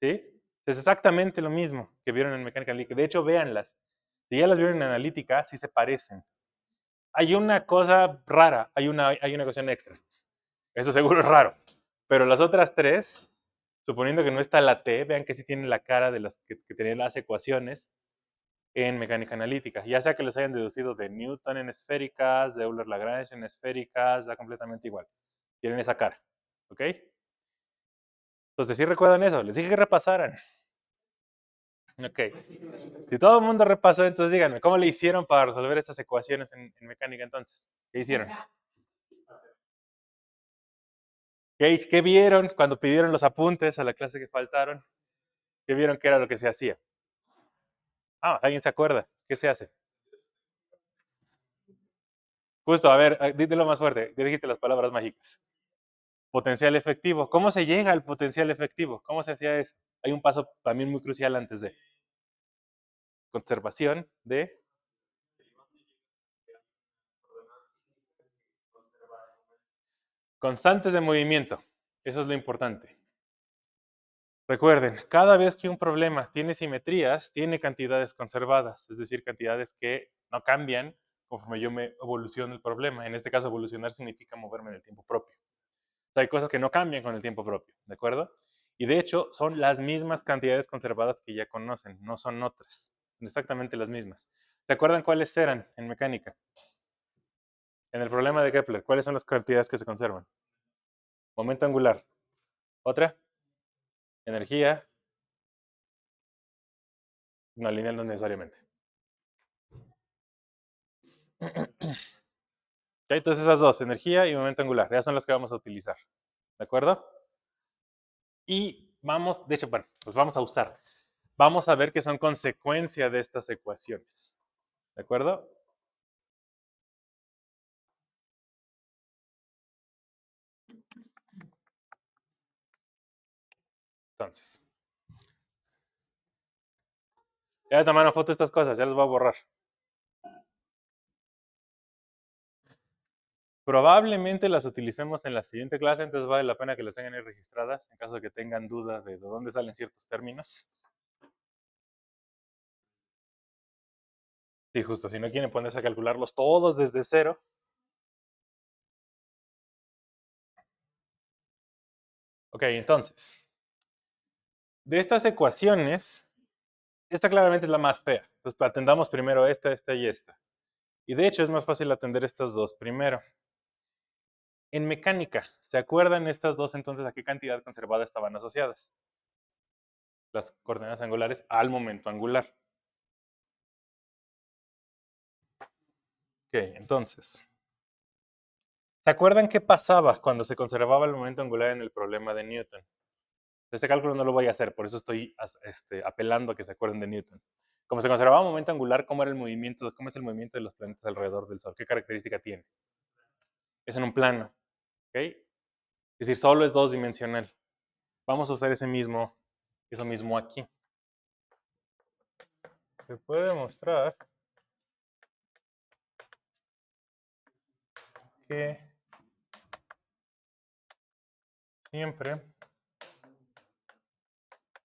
¿Sí? Es exactamente lo mismo que vieron en mecánica analítica. De hecho, véanlas. Si ya las vieron en analítica, sí se parecen. Hay una cosa rara, hay una ecuación extra. Eso seguro es raro. Pero las otras tres, suponiendo que no está la T, vean que sí tienen la cara de las que tenían las ecuaciones en mecánica analítica. Ya sea que les hayan deducido de Newton en esféricas, de Euler-Lagrange en esféricas, da completamente igual. Tienen esa cara. ¿Ok? Entonces, ¿sí recuerdan eso? Les dije que repasaran. Ok. Si todo el mundo repasó, entonces díganme, ¿cómo le hicieron para resolver estas ecuaciones en mecánica entonces? ¿Qué hicieron? ¿Qué vieron cuando pidieron los apuntes a la clase que faltaron? ¿Qué vieron que era lo que se hacía? Ah, ¿alguien se acuerda? ¿Qué se hace? Justo, a ver, dítelo más fuerte. Ya dijiste las palabras mágicas. Potencial efectivo. ¿Cómo se llega al potencial efectivo? ¿Cómo se hacía eso? Hay un paso también muy crucial antes de conservación de constantes de movimiento. Eso es lo importante. Recuerden, cada vez que un problema tiene simetrías, tiene cantidades conservadas, es decir, cantidades que no cambian conforme yo me evoluciono el problema. En este caso, evolucionar significa moverme en el tiempo propio. O sea, hay cosas que no cambian con el tiempo propio, ¿de acuerdo? Y de hecho, son las mismas cantidades conservadas que ya conocen, no son otras. Son exactamente las mismas. ¿Se acuerdan cuáles eran en mecánica? En el problema de Kepler, ¿cuáles son las cantidades que se conservan? Momento angular. ¿Otra? Energía. No, lineal no necesariamente. Ok, entonces esas dos, energía y momento angular, ya son las que vamos a utilizar. ¿De acuerdo? Y vamos, de hecho, bueno, pues vamos a usar. Vamos a ver que son consecuencia de estas ecuaciones. ¿De acuerdo? Entonces, ya tomaron foto de estas cosas, ya las voy a borrar. Probablemente las utilicemos en la siguiente clase, entonces vale la pena que las tengan ahí registradas en caso de que tengan duda de dónde salen ciertos términos. Sí, justo, si no quieren ponerse a calcularlos todos desde cero. Ok, entonces, de estas ecuaciones, esta claramente es la más fea. Entonces, atendamos primero esta y esta. Y de hecho es más fácil atender estas dos primero. En mecánica, ¿se acuerdan estas dos entonces a qué cantidad conservada estaban asociadas? Las coordenadas angulares al momento angular. Ok, entonces, ¿se acuerdan qué pasaba cuando se conservaba el momento angular en el problema de Newton? Este cálculo no lo voy a hacer, por eso estoy apelando a que se acuerden de Newton. Como se conservaba el momento angular, ¿cómo era el movimiento, cómo es el movimiento de los planetas alrededor del Sol? ¿Qué característica tiene? Es en un plano, ¿ok? Es decir, solo es dos dimensional. Vamos a usar eso mismo aquí. Se puede demostrar que siempre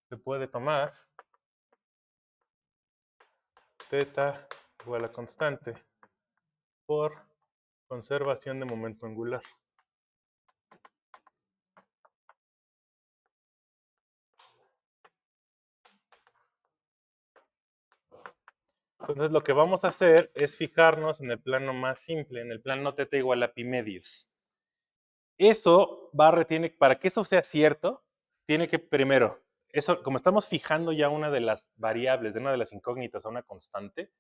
se puede tomar θ igual a constante por conservación de momento angular. Entonces lo que vamos a hacer es fijarnos en el plano más simple, en el plano θ igual a pi medios. Eso para que eso sea cierto, tiene que primero, eso, como estamos fijando ya una de las variables, de una de las incógnitas a una constante,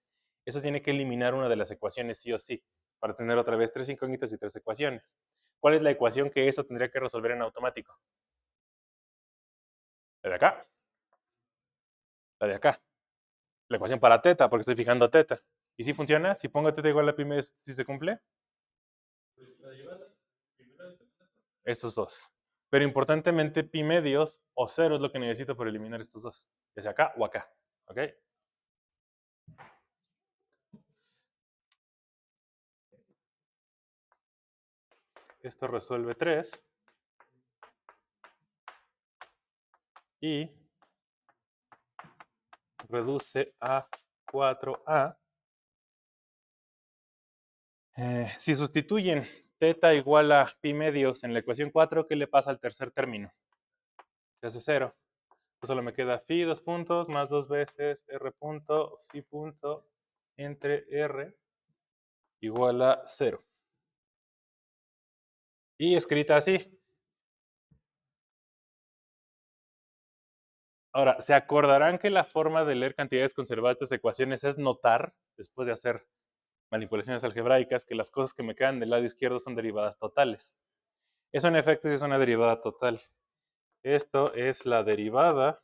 eso tiene que eliminar una de las ecuaciones sí o sí, para tener otra vez tres incógnitas y tres ecuaciones. ¿Cuál es la ecuación que eso tendría que resolver en automático? ¿La de acá? la de acá. La ecuación para teta, porque estoy fijando teta. ¿Y si funciona? Si pongo teta igual a pi medios, ¿sí se cumple? Estos dos. Pero importantemente, pi medios o cero es lo que necesito para eliminar estos dos. Ya sea acá o acá. ¿Ok? Esto resuelve 3. Y reduce a 4a. Si sustituyen teta igual a pi medios en la ecuación 4, ¿qué le pasa al tercer término? Se hace 0. Solo me queda phi dos puntos más dos veces r punto phi punto entre r igual a 0. Y escrita así. Ahora, se acordarán que la forma de leer cantidades conservadas de estas ecuaciones es notar, después de hacer manipulaciones algebraicas, que las cosas que me quedan del lado izquierdo son derivadas totales. Eso en efecto es una derivada total. Esto es la derivada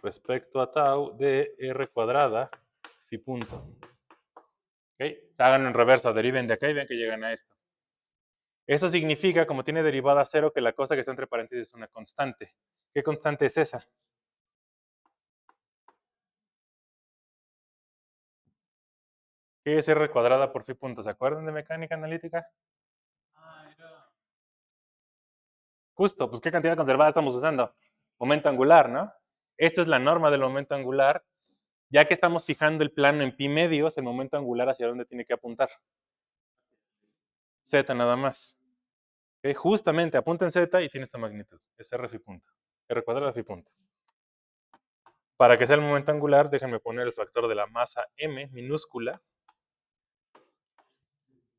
respecto a tau de r cuadrada phi punto. ¿Okay? Háganlo en reversa, deriven de acá y vean que llegan a esto. Eso significa, como tiene derivada cero, que la cosa que está entre paréntesis es una constante. ¿Qué constante es esa? ¿Qué es r cuadrada por phi punto? ¿Se acuerdan de mecánica analítica? Justo, pues ¿qué cantidad conservada estamos usando? Momento angular, ¿no? Esto es la norma del momento angular. Ya que estamos fijando el plano en pi medios, el momento angular hacia dónde tiene que apuntar. Z nada más. ¿Okay? Justamente apunta en Z y tiene esta magnitud. Es R phi punto. R cuadrada phi punto. Para que sea el momento angular, déjenme poner el factor de la masa m minúscula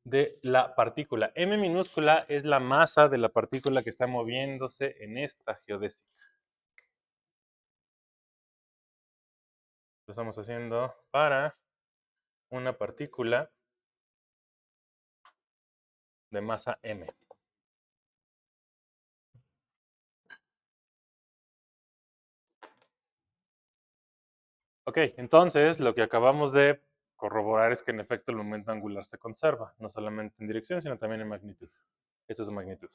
de la partícula. M minúscula es la masa de la partícula que está moviéndose en esta geodésica. Lo estamos haciendo para una partícula de masa m. Ok, entonces lo que acabamos de corroborar es que en efecto el momento angular se conserva, no solamente en dirección, sino también en magnitud. Esa es su magnitud.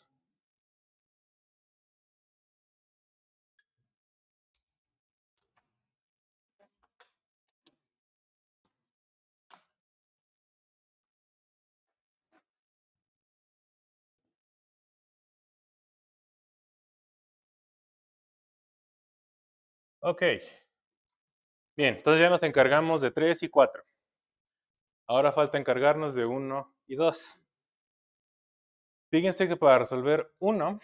Ok. Bien, entonces ya nos encargamos de 3 y 4. Ahora falta encargarnos de 1 y 2. Fíjense que para resolver 1,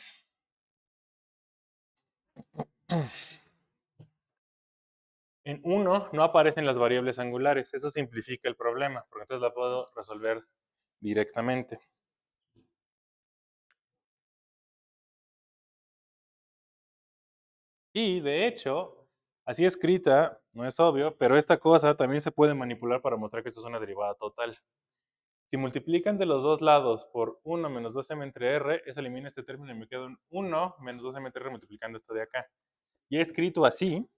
en 1 no aparecen las variables angulares. Eso simplifica el problema, porque entonces la puedo resolver directamente. Y de hecho, así escrita, no es obvio, pero esta cosa también se puede manipular para mostrar que esto es una derivada total. Si multiplican de los dos lados por 1 menos 2m entre r, eso elimina este término y me queda un 1 menos 2m entre r multiplicando esto de acá. Y he escrito así.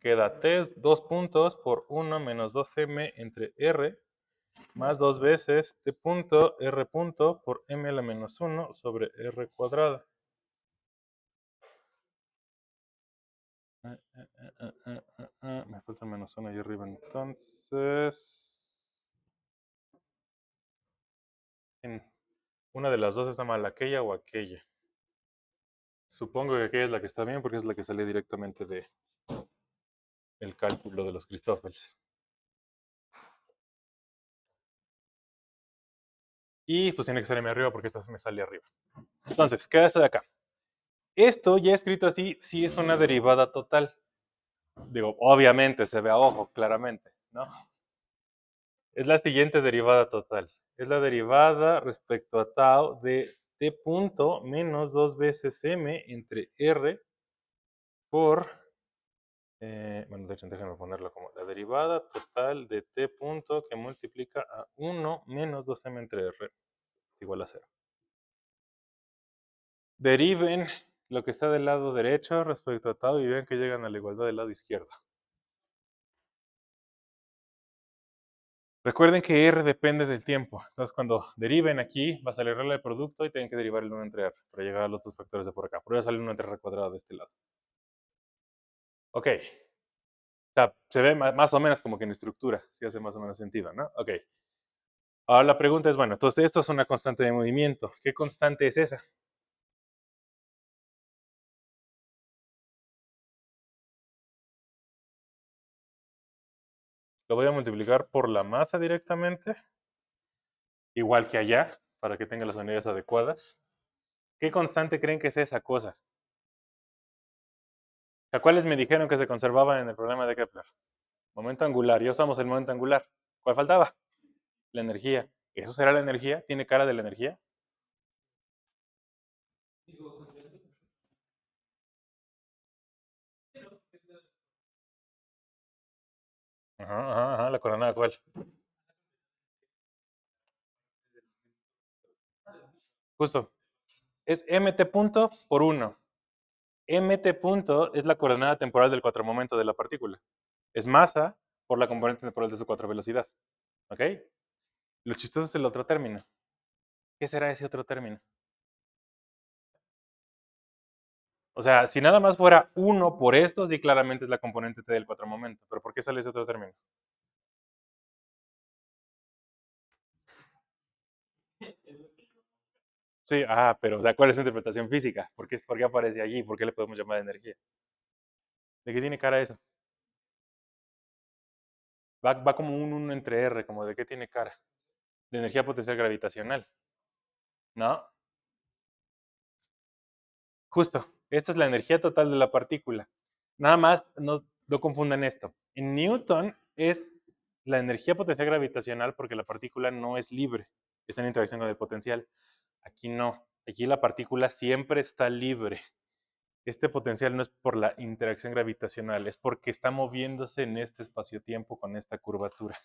Queda t 2 puntos por 1 menos 2m entre r más 2 veces t punto r punto por m a la menos 1 sobre r cuadrada. Me falta menos 1 ahí arriba, entonces. Una de las dos está mal, aquella o aquella. Supongo que aquella es la que está bien porque es la que sale directamente de el cálculo de los Christoffels. Y pues tiene que salirme arriba porque esta me sale arriba. Entonces, queda esto de acá. Esto ya escrito así, sí es una derivada total. Digo, obviamente se ve a ojo, claramente, ¿no? Es la siguiente derivada total. Es la derivada respecto a tau de t punto menos 2 veces m entre r por, bueno, de hecho, déjenme ponerlo como la derivada total de t punto que multiplica a 1 menos 2m entre r igual a 0. Deriven lo que está del lado derecho respecto a tau y vean que llegan a la igualdad del lado izquierdo. Recuerden que R depende del tiempo. Entonces, cuando deriven aquí, va a salir regla de producto y tienen que derivar el 1 entre R para llegar a los dos factores de por acá. Pero ya sale 1 entre R cuadrado de este lado. Ok. O sea, se ve más o menos como que en estructura, si hace más o menos sentido, ¿no? Ok. Ahora la pregunta es, bueno, entonces esto es una constante de movimiento. ¿Qué constante es esa? Lo voy a multiplicar por la masa directamente, igual que allá, para que tenga las unidades adecuadas. ¿Qué constante creen que es esa cosa? O sea, ¿cuáles me dijeron que se conservaban en el problema de Kepler? Momento angular. Ya usamos el momento angular. ¿Cuál faltaba? La energía. ¿Eso será la energía? ¿Tiene cara de la energía? Ajá, ajá, ajá, la coronada, ¿cuál? Justo. Es mt punto por 1. Mt punto es la coordenada temporal del cuatro momento de la partícula. Es masa por la componente temporal de su cuatro velocidad. ¿Ok? Lo chistoso es el otro término. ¿Qué será ese otro término? O sea, si nada más fuera 1 por esto, sí claramente es la componente t del cuatro momento. Pero ¿por qué sale ese otro término? Sí, pero o sea, ¿cuál es su interpretación física? ¿Por qué aparece allí? ¿Por qué le podemos llamar energía? ¿De qué tiene cara eso? Va como un 1 entre R, como de qué tiene cara. De energía potencial gravitacional. ¿No? Justo. Esta es la energía total de la partícula. Nada más, no confundan esto. En Newton es la energía potencial gravitacional porque la partícula no es libre. Está en interacción con el potencial. Aquí no. Aquí la partícula siempre está libre. Este potencial no es por la interacción gravitacional, es porque está moviéndose en este espacio-tiempo con esta curvatura.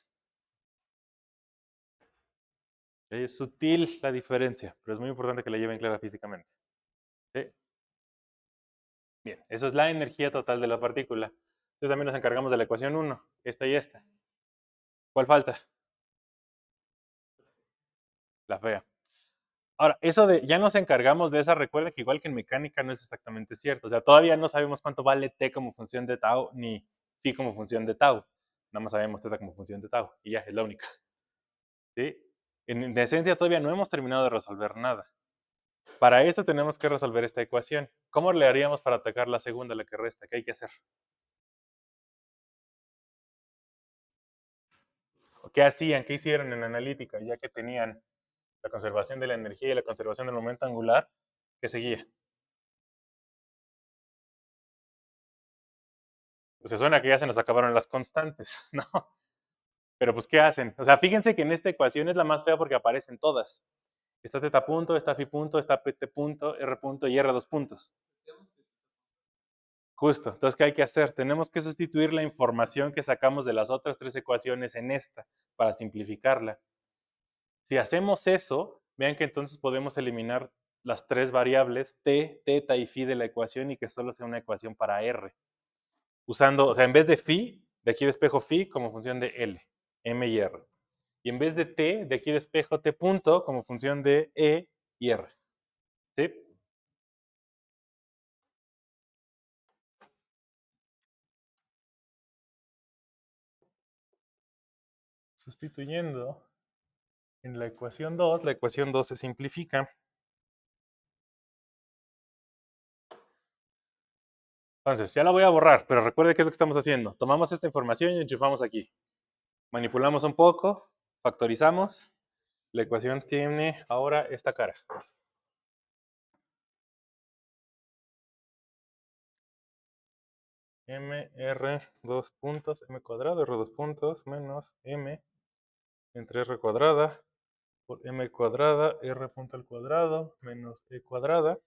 Es sutil la diferencia, pero es muy importante que la lleven clara físicamente. ¿Sí? Bien, eso es la energía total de la partícula. Entonces también nos encargamos de la ecuación 1, esta y esta. ¿Cuál falta? La fea. Ahora, eso de ya nos encargamos de esa, recuerda que igual que en mecánica no es exactamente cierto. O sea, todavía no sabemos cuánto vale t como función de tau, ni phi como función de tau. Nada más sabemos θ como función de tau. Y ya, es la única. ¿Sí? En esencia todavía no hemos terminado de resolver nada. Para eso tenemos que resolver esta ecuación. ¿Cómo le haríamos para atacar la segunda, la que resta? ¿Qué hay que hacer? ¿Qué hacían? ¿Qué hicieron en analítica? Ya que tenían la conservación de la energía y la conservación del momento angular, ¿qué seguía? Pues se suena que ya se nos acabaron las constantes, ¿no? Pero pues, ¿qué hacen? O sea, fíjense que en esta ecuación es la más fea porque aparecen todas. Está θ punto, está phi punto, está pt punto, r punto y r dos puntos. Justo. Entonces, ¿qué hay que hacer? Tenemos que sustituir la información que sacamos de las otras tres ecuaciones en esta para simplificarla. Si hacemos eso, vean que entonces podemos eliminar las tres variables t, θ y phi de la ecuación y que solo sea una ecuación para r. Usando, o sea, en vez de phi, de aquí despejo phi como función de L, M y R. Y en vez de t, de aquí despejo t punto como función de E y R. ¿Sí? Sustituyendo en la ecuación 2 se simplifica. Entonces, ya la voy a borrar, pero recuerde qué es lo que estamos haciendo. Tomamos esta información y enchufamos aquí. Manipulamos un poco, factorizamos. La ecuación tiene ahora esta cara. mr dos puntos, m cuadrado, r dos puntos, menos m entre r cuadrada por m cuadrada, r punto al cuadrado, menos e cuadrada,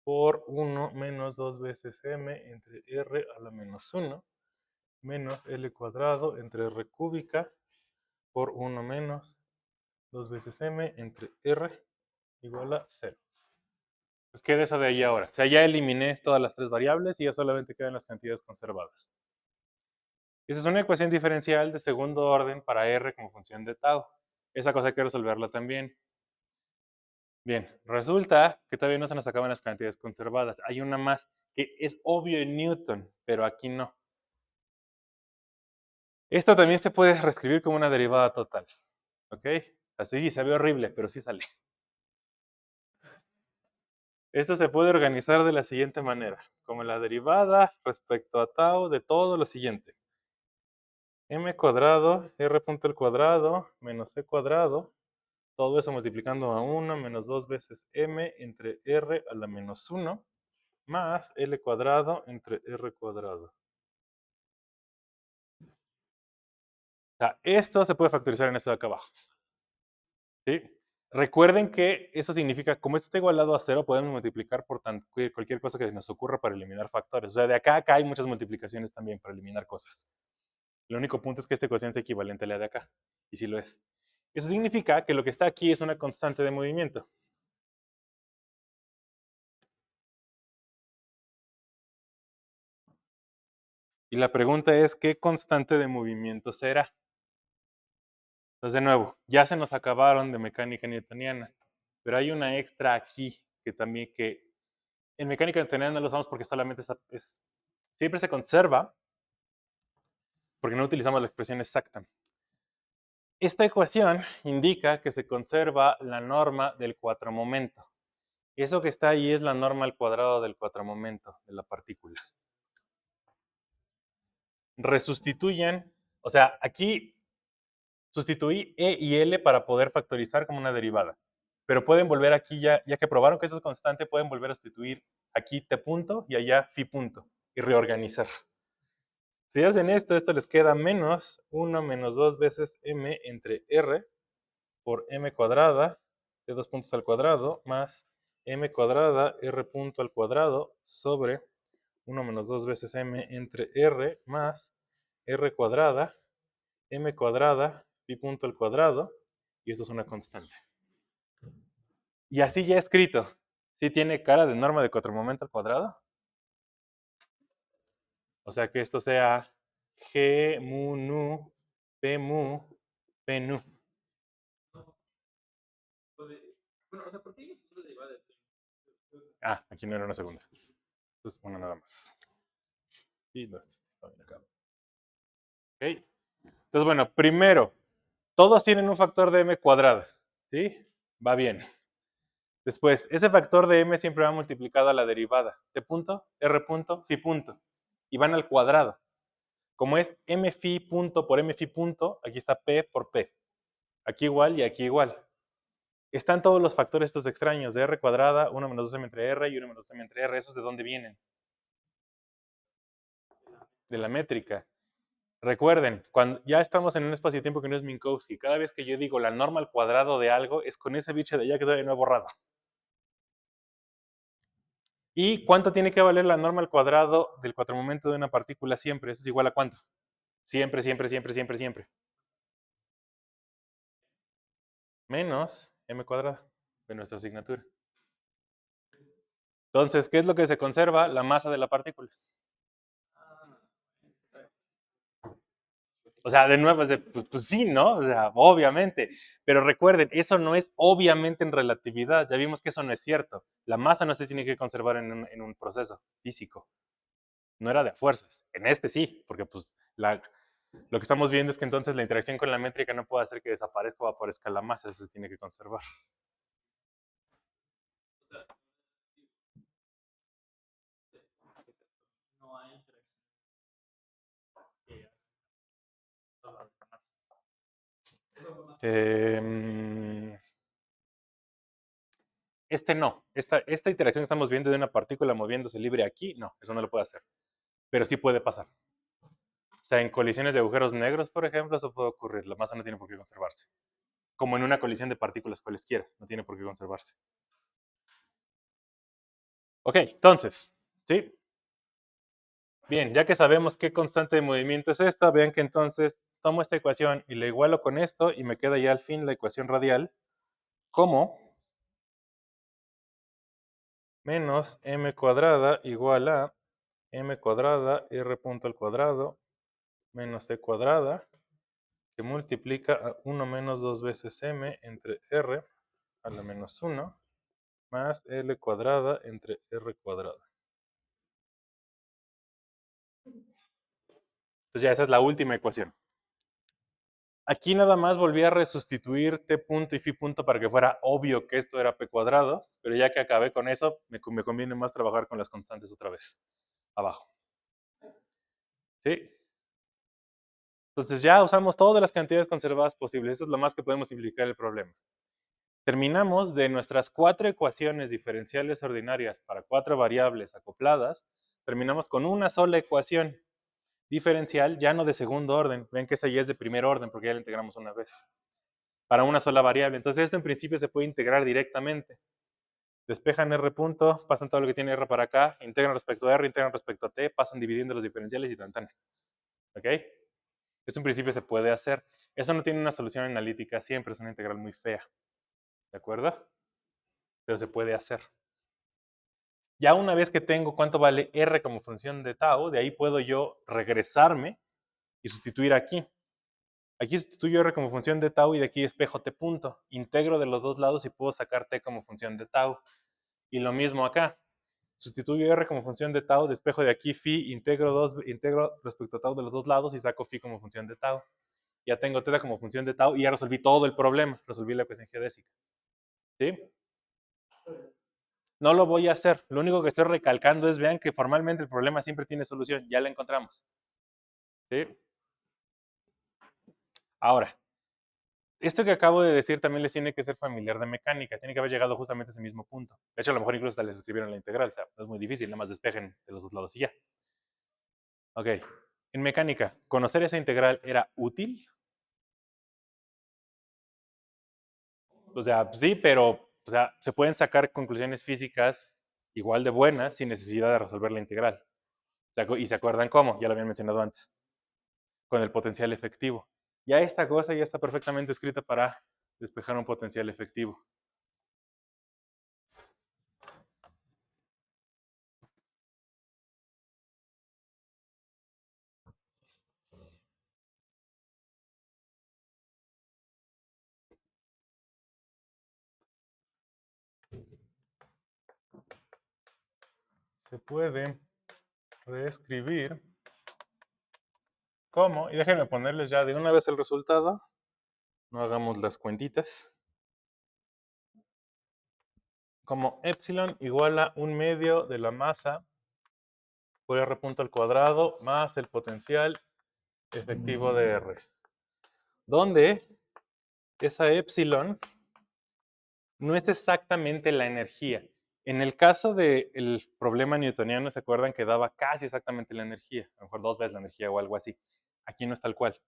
por 1 menos 2 veces m entre r a la menos 1, menos l cuadrado entre r cúbica, por 1 menos 2 veces m entre r igual a 0. Pues queda eso de ahí ahora. O sea, ya eliminé todas las tres variables y ya solamente quedan las cantidades conservadas. Esa es una ecuación diferencial de segundo orden para R como función de tau. Esa cosa hay que resolverla también. Bien, resulta que todavía no se nos acaban las cantidades conservadas. Hay una más que es obvio en Newton, pero aquí no. Esto también se puede reescribir como una derivada total. ¿Ok? Así se ve horrible, pero sí sale. Esto se puede organizar de la siguiente manera, como la derivada respecto a tau de todo lo siguiente. M cuadrado, R punto al cuadrado, menos C cuadrado, todo eso multiplicando a 1 menos 2 veces M entre R a la menos 1, más L cuadrado entre R cuadrado. O sea, esto se puede factorizar en esto de acá abajo. ¿Sí? Recuerden que eso significa, como esto está igualado a 0, podemos multiplicar por cualquier cosa que se nos ocurra para eliminar factores. O sea, de acá a acá hay muchas multiplicaciones también para eliminar cosas. El único punto es que esta ecuación es equivalente a la de acá. Y sí lo es. Eso significa que lo que está aquí es una constante de movimiento. Y la pregunta es, ¿qué constante de movimiento será? Entonces, de nuevo, ya se nos acabaron de mecánica newtoniana. Pero hay una extra aquí que también que en mecánica newtoniana no lo usamos porque solamente siempre se conserva porque no utilizamos la expresión exacta. Esta ecuación indica que se conserva la norma del cuatro-momento. Eso que está ahí es la norma al cuadrado del cuatro-momento de la partícula. Resustituyen, o sea, aquí sustituí E y L para poder factorizar como una derivada. Pero pueden volver aquí, ya que probaron que eso es constante, pueden volver a sustituir aquí T punto y allá Phi punto y reorganizar. Si hacen esto, esto les queda menos 1 menos 2 veces M entre R por M cuadrada de 2 puntos al cuadrado más M cuadrada R punto al cuadrado sobre 1 menos 2 veces M entre R más R cuadrada M cuadrada Pi punto al cuadrado y esto es una constante. Y así ya escrito, ¿sí tiene cara de norma de cuatro-momento al cuadrado? O sea que esto sea G mu nu P mu P nu. Ah, aquí no era una segunda. Entonces una nada más. Y no, esto está bien acá. Ok. Entonces, bueno, primero, todos tienen un factor de m cuadrada. ¿Sí? Va bien. Después, ese factor de m siempre va multiplicado a la derivada. T punto, R punto, Phi punto. Y van al cuadrado. Como es m phi punto por m phi punto, aquí está p por p. Aquí igual y aquí igual. Están todos los factores estos extraños de r cuadrada, 1 menos 2m entre r y 1 menos 2m entre r. ¿Esos de dónde vienen? De la métrica. Recuerden, cuando ya estamos en un espacio-tiempo que no es Minkowski, cada vez que yo digo la norma al cuadrado de algo, es con ese bicho de allá que todavía no he borrado. ¿Y cuánto tiene que valer la norma al cuadrado del cuatro-momento de una partícula siempre? ¿Eso es igual a cuánto? Siempre, siempre, siempre, siempre, siempre. Menos m cuadrado de nuestra asignatura. Entonces, ¿qué es lo que se conserva? La masa de la partícula. O sea, de nuevo, pues sí, ¿no? O sea, obviamente. Pero recuerden, eso no es obviamente en relatividad. Ya vimos que eso no es cierto. La masa no se tiene que conservar en un proceso físico. No era de fuerzas. En este sí, porque pues lo que estamos viendo es que entonces la interacción con la métrica no puede hacer que desaparezca o aparezca la masa. Eso se tiene que conservar. Este no. Esta interacción que estamos viendo de una partícula moviéndose libre aquí, no, eso no lo puede hacer. Pero sí puede pasar. O sea, en colisiones de agujeros negros, por ejemplo, eso puede ocurrir. La masa no tiene por qué conservarse. Como en una colisión de partículas cualesquiera, no tiene por qué conservarse. Ok, entonces, ¿sí? Bien, ya que sabemos qué constante de movimiento es esta, vean que entonces tomo esta ecuación y la igualo con esto y me queda ya al fin la ecuación radial como menos m cuadrada igual a m cuadrada r punto al cuadrado menos c cuadrada, que multiplica a 1 menos 2 veces m entre r a la menos 1 más l cuadrada entre r cuadrada. Entonces ya esa es la última ecuación. Aquí nada más volví a resustituir t punto y phi punto para que fuera obvio que esto era p cuadrado, pero ya que acabé con eso, me conviene más trabajar con las constantes otra vez, abajo. ¿Sí? Entonces ya usamos todas las cantidades conservadas posibles. Eso es lo más que podemos simplificar el problema. Terminamos de nuestras 4 ecuaciones diferenciales ordinarias para 4 variables acopladas, terminamos con una sola ecuación diferencial, ya no de segundo orden. Ven que esa ya es de primer orden porque ya la integramos una vez. Para una sola variable. Entonces esto en principio se puede integrar directamente. Despejan R punto, pasan todo lo que tiene R para acá, integran respecto a R, integran respecto a T, pasan dividiendo los diferenciales y tan. ¿Ok? Esto en principio se puede hacer. Eso no tiene una solución analítica siempre, es una integral muy fea. ¿De acuerdo? Pero se puede hacer. Ya una vez que tengo cuánto vale R como función de tau, de ahí puedo yo regresarme y sustituir aquí. Aquí sustituyo R como función de tau y de aquí despejo T punto. Integro de los dos lados y puedo sacar T como función de tau. Y lo mismo acá. Sustituyo R como función de tau, despejo de aquí phi, integro respecto a tau de los dos lados y saco phi como función de tau. Ya tengo θ como función de tau y ya resolví todo el problema. Resolví la ecuación geodésica. ¿Sí? No lo voy a hacer. Lo único que estoy recalcando es, vean que formalmente el problema siempre tiene solución. Ya la encontramos. ¿Sí? Ahora, esto que acabo de decir también les tiene que ser familiar de mecánica. Tiene que haber llegado justamente a ese mismo punto. De hecho, a lo mejor incluso hasta les escribieron la integral. O sea, no es muy difícil. Nada más despejen de los dos lados y ya. Ok. En mecánica, ¿conocer esa integral era útil? O sea, sí, pero o sea, se pueden sacar conclusiones físicas igual de buenas sin necesidad de resolver la integral. Y se acuerdan cómo, ya lo habían mencionado antes, con el potencial efectivo. Ya esta cosa ya está perfectamente escrita para despejar un potencial efectivo. Se puede reescribir como, y déjenme ponerles ya de una vez el resultado, no hagamos las cuentitas, como epsilon igual a 1/2 de la masa por R punto al cuadrado más el potencial efectivo de R. Donde esa epsilon no es exactamente la energía. En el caso del problema newtoniano, ¿se acuerdan que daba casi exactamente la energía? A lo mejor 2 veces la energía o algo así. Aquí no es tal cual.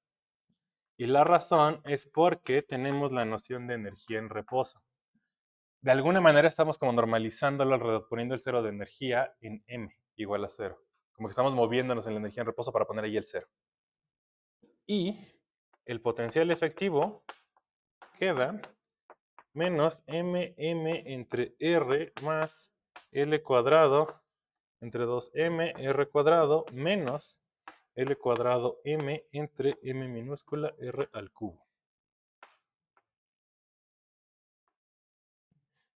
Y la razón es porque tenemos la noción de energía en reposo. De alguna manera estamos como normalizándolo alrededor, poniendo el cero de energía en m igual a 0. Como que estamos moviéndonos en la energía en reposo para poner ahí el 0. Y el potencial efectivo queda menos mm entre r más l cuadrado entre 2m r cuadrado menos l cuadrado m entre m minúscula r al cubo.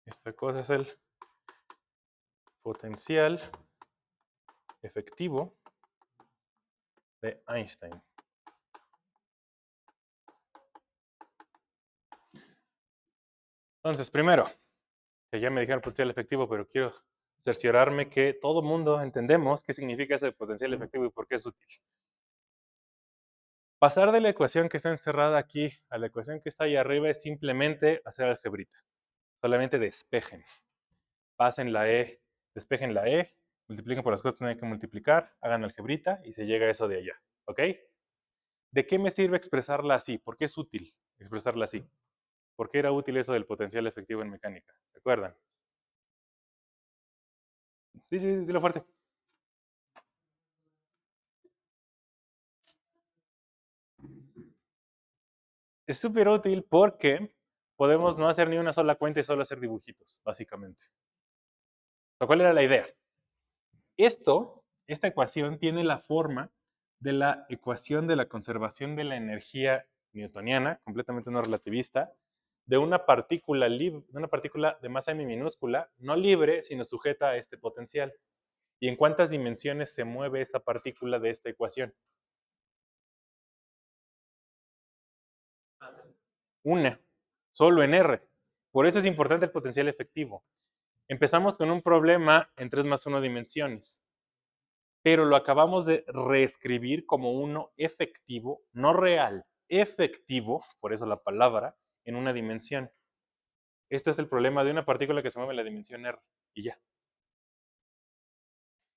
Esta cosa es el potencial efectivo de Einstein. Entonces, primero, que ya me dijeron potencial efectivo, pero quiero cerciorarme que todo mundo entendemos qué significa ese potencial efectivo y por qué es útil. Pasar de la ecuación que está encerrada aquí a la ecuación que está ahí arriba es simplemente hacer algebrita. Solamente despejen. Pasen la E, despejen la E, multipliquen por las cosas que tienen que multiplicar, hagan algebrita y se llega a eso de allá. ¿Ok? ¿De qué me sirve expresarla así? ¿Por qué es útil expresarla así? ¿Por qué era útil eso del potencial efectivo en mecánica? ¿Se acuerdan? Sí, sí, dilo fuerte. Es súper útil porque podemos no hacer ni una sola cuenta y solo hacer dibujitos, básicamente. ¿Cuál era la idea? Esta ecuación tiene la forma de la ecuación de la conservación de la energía newtoniana, completamente no relativista, de una partícula, de masa m minúscula, no libre, sino sujeta a este potencial. ¿Y en cuántas dimensiones se mueve esa partícula de esta ecuación? Una, solo en R. Por eso es importante el potencial efectivo. Empezamos con un problema en 3 más 1 dimensiones, pero lo acabamos de reescribir como uno efectivo, no real, efectivo, por eso la palabra, en una dimensión. Este es el problema de una partícula que se mueve en la dimensión R, y ya.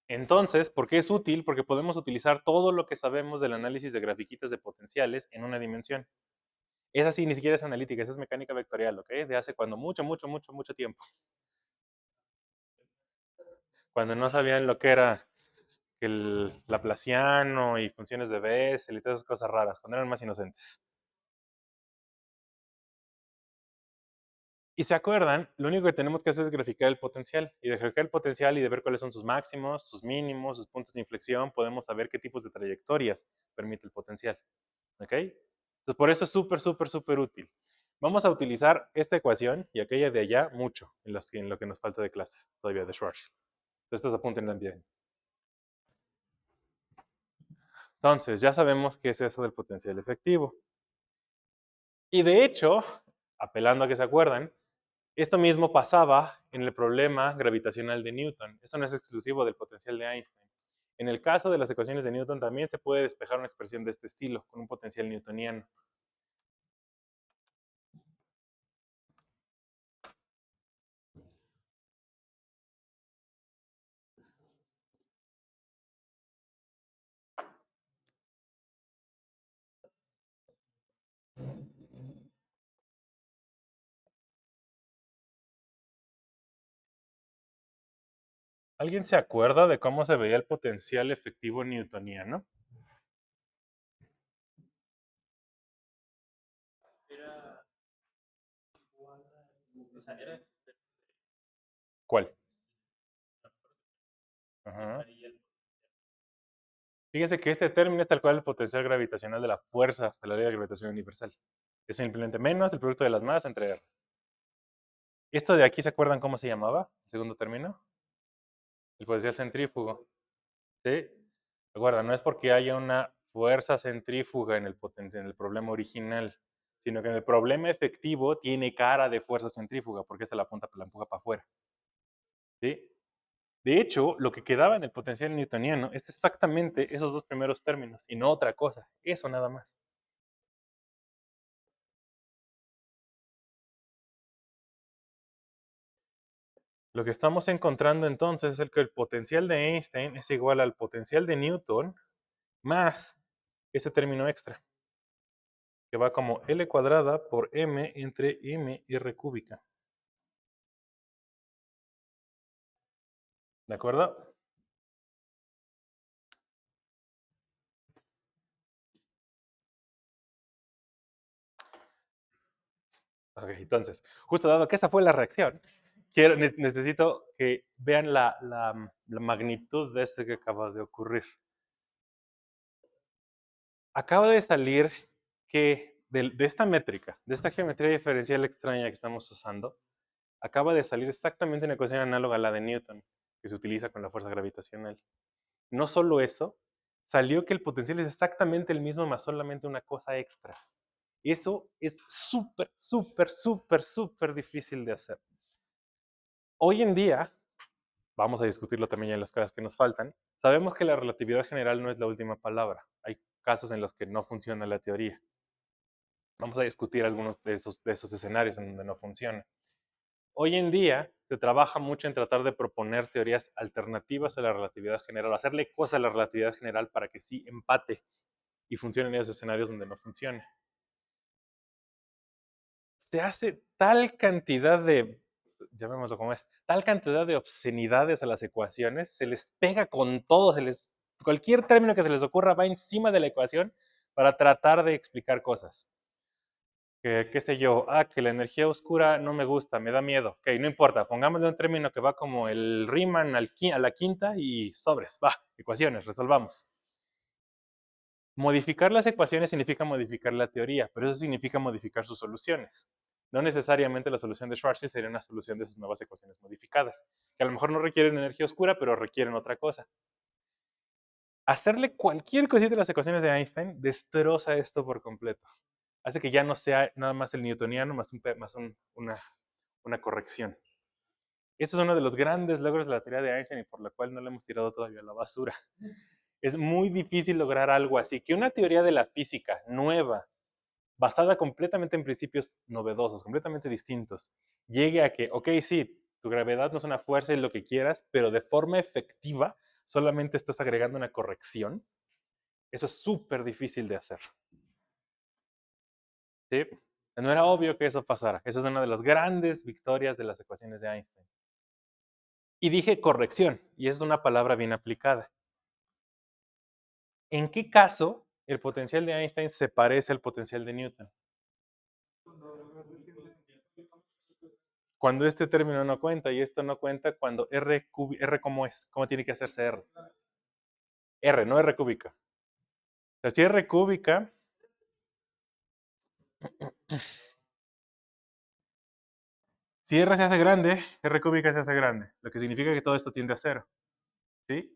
Entonces, ¿por qué es útil? Porque podemos utilizar todo lo que sabemos del análisis de grafiquitas de potenciales en una dimensión. Esa sí, ni siquiera es analítica, esa es mecánica vectorial, ¿ok? De hace cuando mucho tiempo. Cuando no sabían lo que era el laplaciano y funciones de Bessel y todas esas cosas raras, cuando eran más inocentes. Y se acuerdan, lo único que tenemos que hacer es graficar el potencial. Y de graficar el potencial y de ver cuáles son sus máximos, sus mínimos, sus puntos de inflexión, podemos saber qué tipos de trayectorias permite el potencial. ¿Ok? Entonces, por eso es súper útil. Vamos a utilizar esta ecuación y aquella de allá mucho en lo que nos falta de clases todavía de Schwarzschild. Estos apunten bien. Entonces, ya sabemos qué es eso del potencial efectivo. Y de hecho, apelando a que se acuerdan, esto mismo pasaba en el problema gravitacional de Newton. Eso no es exclusivo del potencial de Einstein. En el caso de las ecuaciones de Newton también se puede despejar una expresión de este estilo, con un potencial newtoniano. ¿Alguien se acuerda de cómo se veía el potencial efectivo newtoniano? ¿Cuál? Ajá. Fíjese que este término es tal cual el potencial gravitacional de la fuerza de la ley de gravitación universal. Es simplemente menos el producto de las masas entre R. Esto de aquí, ¿se acuerdan cómo se llamaba? El segundo término. El potencial centrífugo. ¿Sí? Recuerda, no es porque haya una fuerza centrífuga en el problema original, sino que en el problema efectivo tiene cara de fuerza centrífuga, porque esta la empuja para afuera. ¿Sí? De hecho, lo que quedaba en el potencial newtoniano es exactamente esos dos primeros términos y no otra cosa. Eso nada más. Lo que estamos encontrando entonces es que el potencial de Einstein es igual al potencial de Newton más ese término extra, que va como L cuadrada por M entre M R cúbica. ¿De acuerdo? Ok, entonces, justo dado que esa fue la reacción, necesito que vean la magnitud de este que acaba de ocurrir. Acaba de salir que de esta métrica, de esta geometría diferencial extraña que estamos usando, acaba de salir exactamente una ecuación análoga a la de Newton, que se utiliza con la fuerza gravitacional. No solo eso, salió que el potencial es exactamente el mismo, más solamente una cosa extra. Eso es súper difícil de hacer. Hoy en día, vamos a discutirlo también ya en las clases que nos faltan, sabemos que la relatividad general no es la última palabra. Hay casos en los que no funciona la teoría. Vamos a discutir algunos de esos escenarios en donde no funciona. Hoy en día se trabaja mucho en tratar de proponer teorías alternativas a la relatividad general, hacerle cosas a la relatividad general para que sí empate y funcione en esos escenarios donde no funcione. Se hace tal cantidad de, llamémoslo como es, tal cantidad de obscenidades a las ecuaciones, se les pega con todo, cualquier término que se les ocurra va encima de la ecuación para tratar de explicar cosas. que, qué sé yo, que la energía oscura no me gusta, me da miedo. Ok, no importa, pongámosle un término que va como el Riemann a la quinta y sobres, va, ecuaciones, resolvamos. Modificar las ecuaciones significa modificar la teoría, pero eso significa modificar sus soluciones. No necesariamente la solución de Schwarzschild sería una solución de esas nuevas ecuaciones modificadas, que a lo mejor no requieren energía oscura, pero requieren otra cosa. Hacerle cualquier cosita a las ecuaciones de Einstein destroza esto por completo. Hace que ya no sea nada más el newtoniano una corrección. Este es uno de los grandes logros de la teoría de Einstein y por la cual no le hemos tirado todavía a la basura. Es muy difícil lograr algo así, que una teoría de la física nueva, basada completamente en principios novedosos, completamente distintos, llegue a que, ok, sí, tu gravedad no es una fuerza y lo que quieras, pero de forma efectiva solamente estás agregando una corrección. Eso es súper difícil de hacer. ¿Sí? No era obvio que eso pasara. Esa es una de las grandes victorias de las ecuaciones de Einstein. Y dije corrección, y esa es una palabra bien aplicada. ¿En qué caso el potencial de Einstein se parece al potencial de Newton? Cuando este término no cuenta, y esto no cuenta cuando R ¿cómo es? ¿Cómo tiene que hacerse R? R, no R cúbica. O sea, si R cúbica, si R se hace grande, R cúbica se hace grande, lo que significa que todo esto tiende a cero. ¿Sí?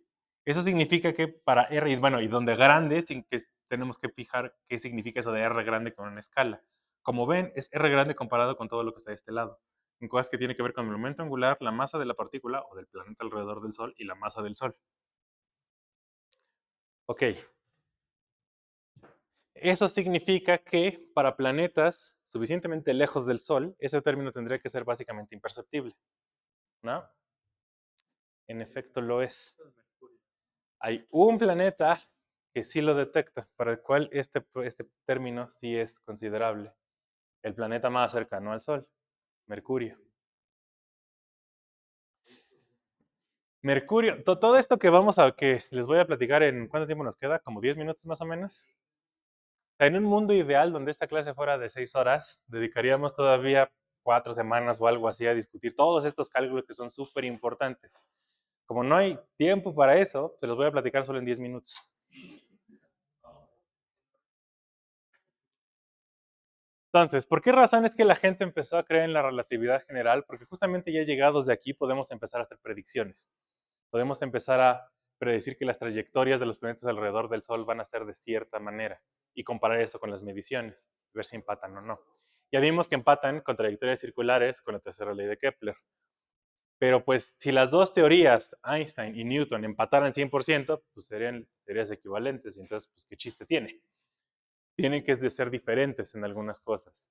Eso significa que para R, y bueno, y donde grande, sin que tenemos que fijar qué significa eso de R grande con una escala. Como ven, es R grande comparado con todo lo que está de este lado. En cosas que tiene que ver con el momento angular, la masa de la partícula o del planeta alrededor del Sol y la masa del Sol. Ok. Eso significa que para planetas suficientemente lejos del Sol, ese término tendría que ser básicamente imperceptible. ¿No? En efecto lo es. Hay un planeta que sí lo detecta, para el cual este término sí es considerable. El planeta más cercano al Sol, Mercurio. Mercurio, todo esto que les voy a platicar en ¿cuánto tiempo nos queda? Como 10 minutos más o menos. En un mundo ideal donde esta clase fuera de 6 horas, dedicaríamos todavía 4 semanas o algo así a discutir todos estos cálculos que son súper importantes. Como no hay tiempo para eso, se los voy a platicar solo en 10 minutos. Entonces, ¿por qué razón es que la gente empezó a creer en la relatividad general? Porque justamente ya llegados de aquí podemos empezar a hacer predicciones. Podemos empezar a predecir que las trayectorias de los planetas alrededor del Sol van a ser de cierta manera y comparar eso con las mediciones, ver si empatan o no. Ya vimos que empatan con trayectorias circulares con la tercera ley de Kepler. Pero pues si las dos teorías, Einstein y Newton, empataran 100%, pues serían teorías equivalentes. Y entonces, pues, ¿qué chiste tiene? Tienen que ser diferentes en algunas cosas.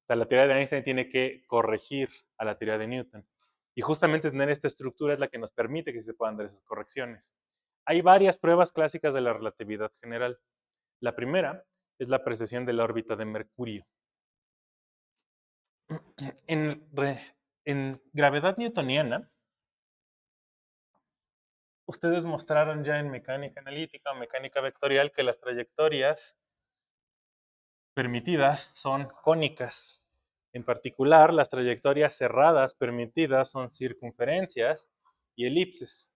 O sea, la teoría de Einstein tiene que corregir a la teoría de Newton. Y justamente tener esta estructura es la que nos permite que se puedan dar esas correcciones. Hay varias pruebas clásicas de la relatividad general. La primera es la precesión de la órbita de Mercurio. En, en gravedad newtoniana, ustedes mostraron ya en mecánica analítica o mecánica vectorial que las trayectorias permitidas son cónicas. En particular, las trayectorias cerradas permitidas son circunferencias y elipses.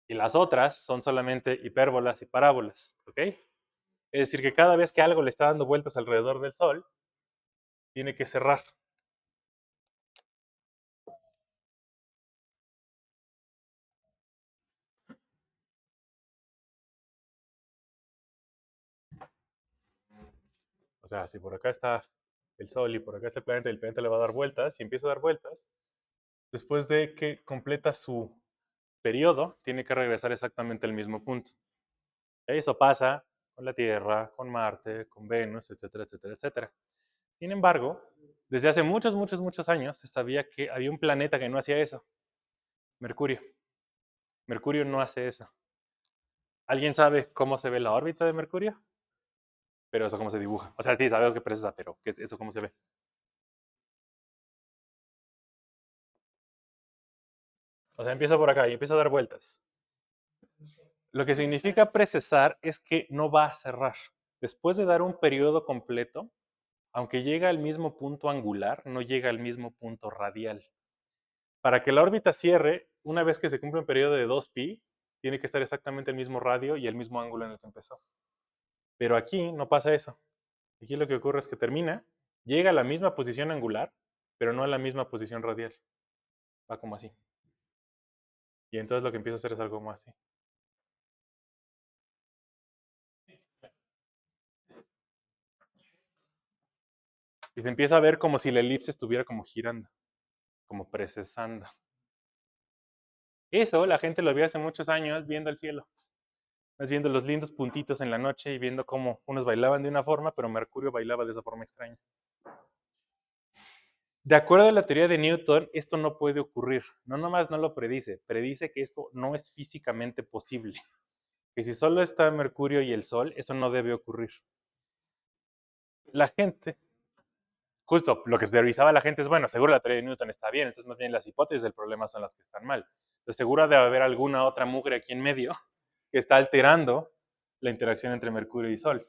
Y las otras son solamente hipérbolas y parábolas. ¿Ok? Es decir, que cada vez que algo le está dando vueltas alrededor del Sol, tiene que cerrar. O sea, si por acá está el Sol y por acá está el planeta le va a dar vueltas y empieza a dar vueltas, después de que completa su periodo, tiene que regresar exactamente al mismo punto. Eso pasa con la Tierra, con Marte, con Venus, etcétera, etcétera, etcétera. Sin embargo, desde hace muchos, muchos, muchos años se sabía que había un planeta que no hacía eso, Mercurio. Mercurio no hace eso. ¿Alguien sabe cómo se ve la órbita de Mercurio? Pero eso cómo se dibuja. O sea, sí, sabemos que precisa, pero ¿qué es eso cómo se ve? O sea, empieza por acá y empieza a dar vueltas. Lo que significa precesar es que no va a cerrar. Después de dar un periodo completo, aunque llega al mismo punto angular, no llega al mismo punto radial. Para que la órbita cierre, una vez que se cumple un periodo de 2pi, tiene que estar exactamente el mismo radio y el mismo ángulo en el que empezó. Pero aquí no pasa eso. Aquí lo que ocurre es que termina, llega a la misma posición angular, pero no a la misma posición radial. Va como así. Y entonces lo que empieza a hacer es algo como así. Y se empieza a ver como si la elipse estuviera como girando, como precesando. Eso la gente lo vio hace muchos años viendo el cielo. Vas viendo los lindos puntitos en la noche y viendo cómo unos bailaban de una forma, pero Mercurio bailaba de esa forma extraña. De acuerdo a la teoría de Newton, esto no puede ocurrir. No nomás no lo predice, predice que esto no es físicamente posible. Que si solo está Mercurio y el Sol, eso no debe ocurrir. La gente, justo lo que se teorizaba la gente es, bueno, seguro la teoría de Newton está bien, entonces más bien las hipótesis del problema son las que están mal. Entonces seguro debe haber alguna otra mugre aquí en medio que está alterando la interacción entre Mercurio y Sol,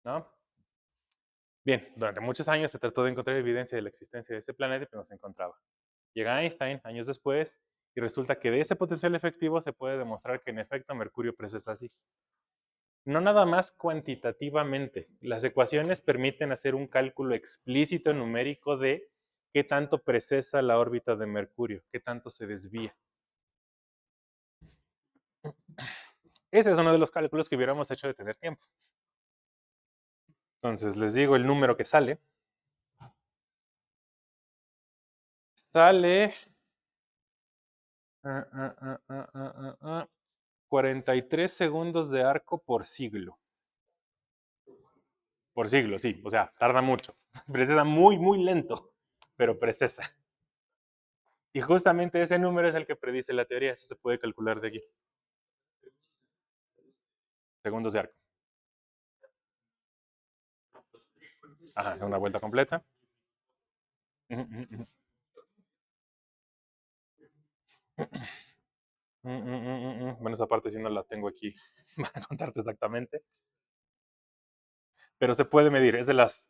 ¿no? Bien, durante muchos años se trató de encontrar evidencia de la existencia de ese planeta, pero no se encontraba. Llega Einstein años después y resulta que de ese potencial efectivo se puede demostrar que en efecto Mercurio precesa así. No nada más cuantitativamente. Las ecuaciones permiten hacer un cálculo explícito numérico de qué tanto precesa la órbita de Mercurio, qué tanto se desvía. Ese es uno de los cálculos que hubiéramos hecho de tener tiempo. Entonces les digo el número que sale. Sale 43 segundos de arco por siglo. Por siglo, sí. O sea, tarda mucho. Precesa muy, muy lento, pero precesa. Y justamente ese número es el que predice la teoría. Eso se puede calcular de aquí. Segundos de arco. Ajá, una vuelta completa. Bueno, esa parte sí no la tengo aquí para contarte exactamente. Pero se puede medir. Es de las...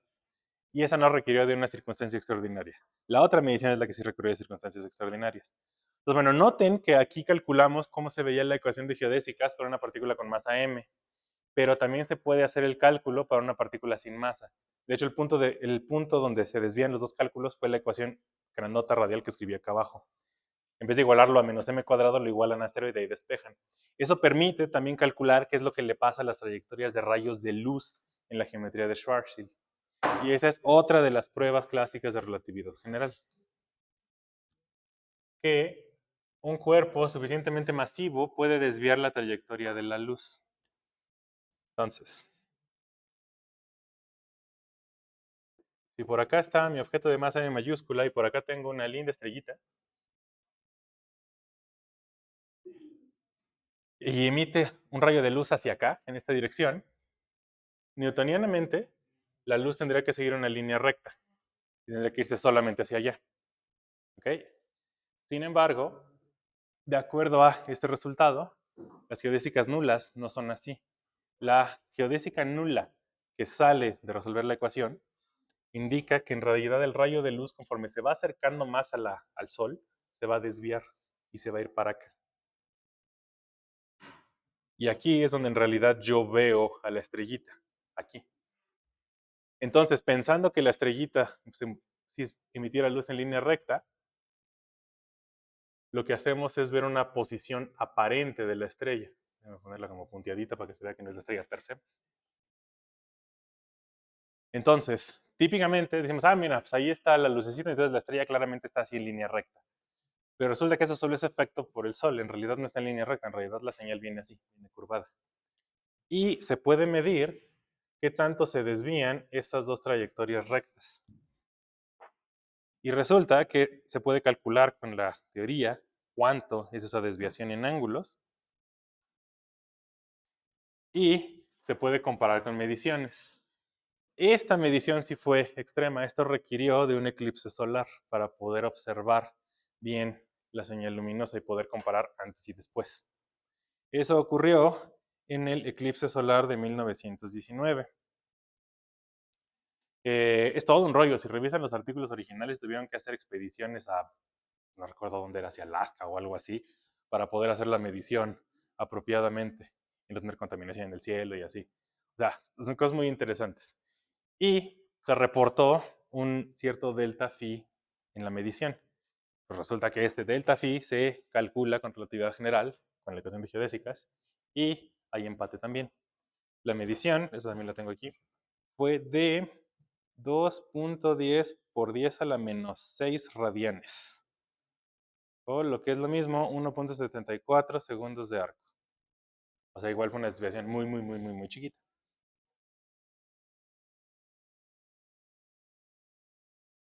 Y esa no requirió de una circunstancia extraordinaria. La otra medición es la que sí requirió de circunstancias extraordinarias. Entonces, bueno, noten que aquí calculamos cómo se veía la ecuación de geodésicas para una partícula con masa m, pero también se puede hacer el cálculo para una partícula sin masa. De hecho, el punto donde se desvían los dos cálculos fue la ecuación grandota radial que escribí acá abajo. En vez de igualarlo a menos m cuadrado, lo igualan a asteroide y despejan. Eso permite también calcular qué es lo que le pasa a las trayectorias de rayos de luz en la geometría de Schwarzschild. Y esa es otra de las pruebas clásicas de relatividad general. Que un cuerpo suficientemente masivo puede desviar la trayectoria de la luz. Entonces, si por acá está mi objeto de masa M mayúscula y por acá tengo una linda estrellita y emite un rayo de luz hacia acá, en esta dirección, newtonianamente, la luz tendría que seguir una línea recta y tendría que irse solamente hacia allá. ¿Ok? Sin embargo, de acuerdo a este resultado, las geodésicas nulas no son así. La geodésica nula que sale de resolver la ecuación indica que en realidad el rayo de luz, conforme se va acercando más al Sol, se va a desviar y se va a ir para acá. Y aquí es donde en realidad yo veo a la estrellita, aquí. Entonces, pensando que la estrellita, si emitiera luz en línea recta, lo que hacemos es ver una posición aparente de la estrella. Voy a ponerla como punteadita para que se vea que no es la estrella per se. Entonces, típicamente decimos, mira, pues ahí está la lucecita, entonces la estrella claramente está así en línea recta. Pero resulta que eso solo es efecto por el Sol, en realidad no está en línea recta, en realidad la señal viene así, viene curvada. Y se puede medir qué tanto se desvían estas dos trayectorias rectas. Y resulta que se puede calcular con la teoría cuánto es esa desviación en ángulos y se puede comparar con mediciones. Esta medición sí fue extrema. Esto requirió de un eclipse solar para poder observar bien la señal luminosa y poder comparar antes y después. Eso ocurrió en el eclipse solar de 1919. Es todo un rollo. Si revisan los artículos originales, tuvieron que hacer expediciones a, no recuerdo dónde era, hacia Alaska o algo así, para poder hacer la medición apropiadamente y no tener contaminación en el cielo y así. O sea, son cosas muy interesantes. Y se reportó un cierto delta phi en la medición. Pues resulta que este delta phi se calcula con relatividad general, con la ecuación de geodésicas, y hay empate también. La medición, eso también la tengo aquí, fue de 2.10 por 10 a la menos 6 radianes. O lo que es lo mismo, 1.74 segundos de arco. O sea, igual fue una desviación muy chiquita.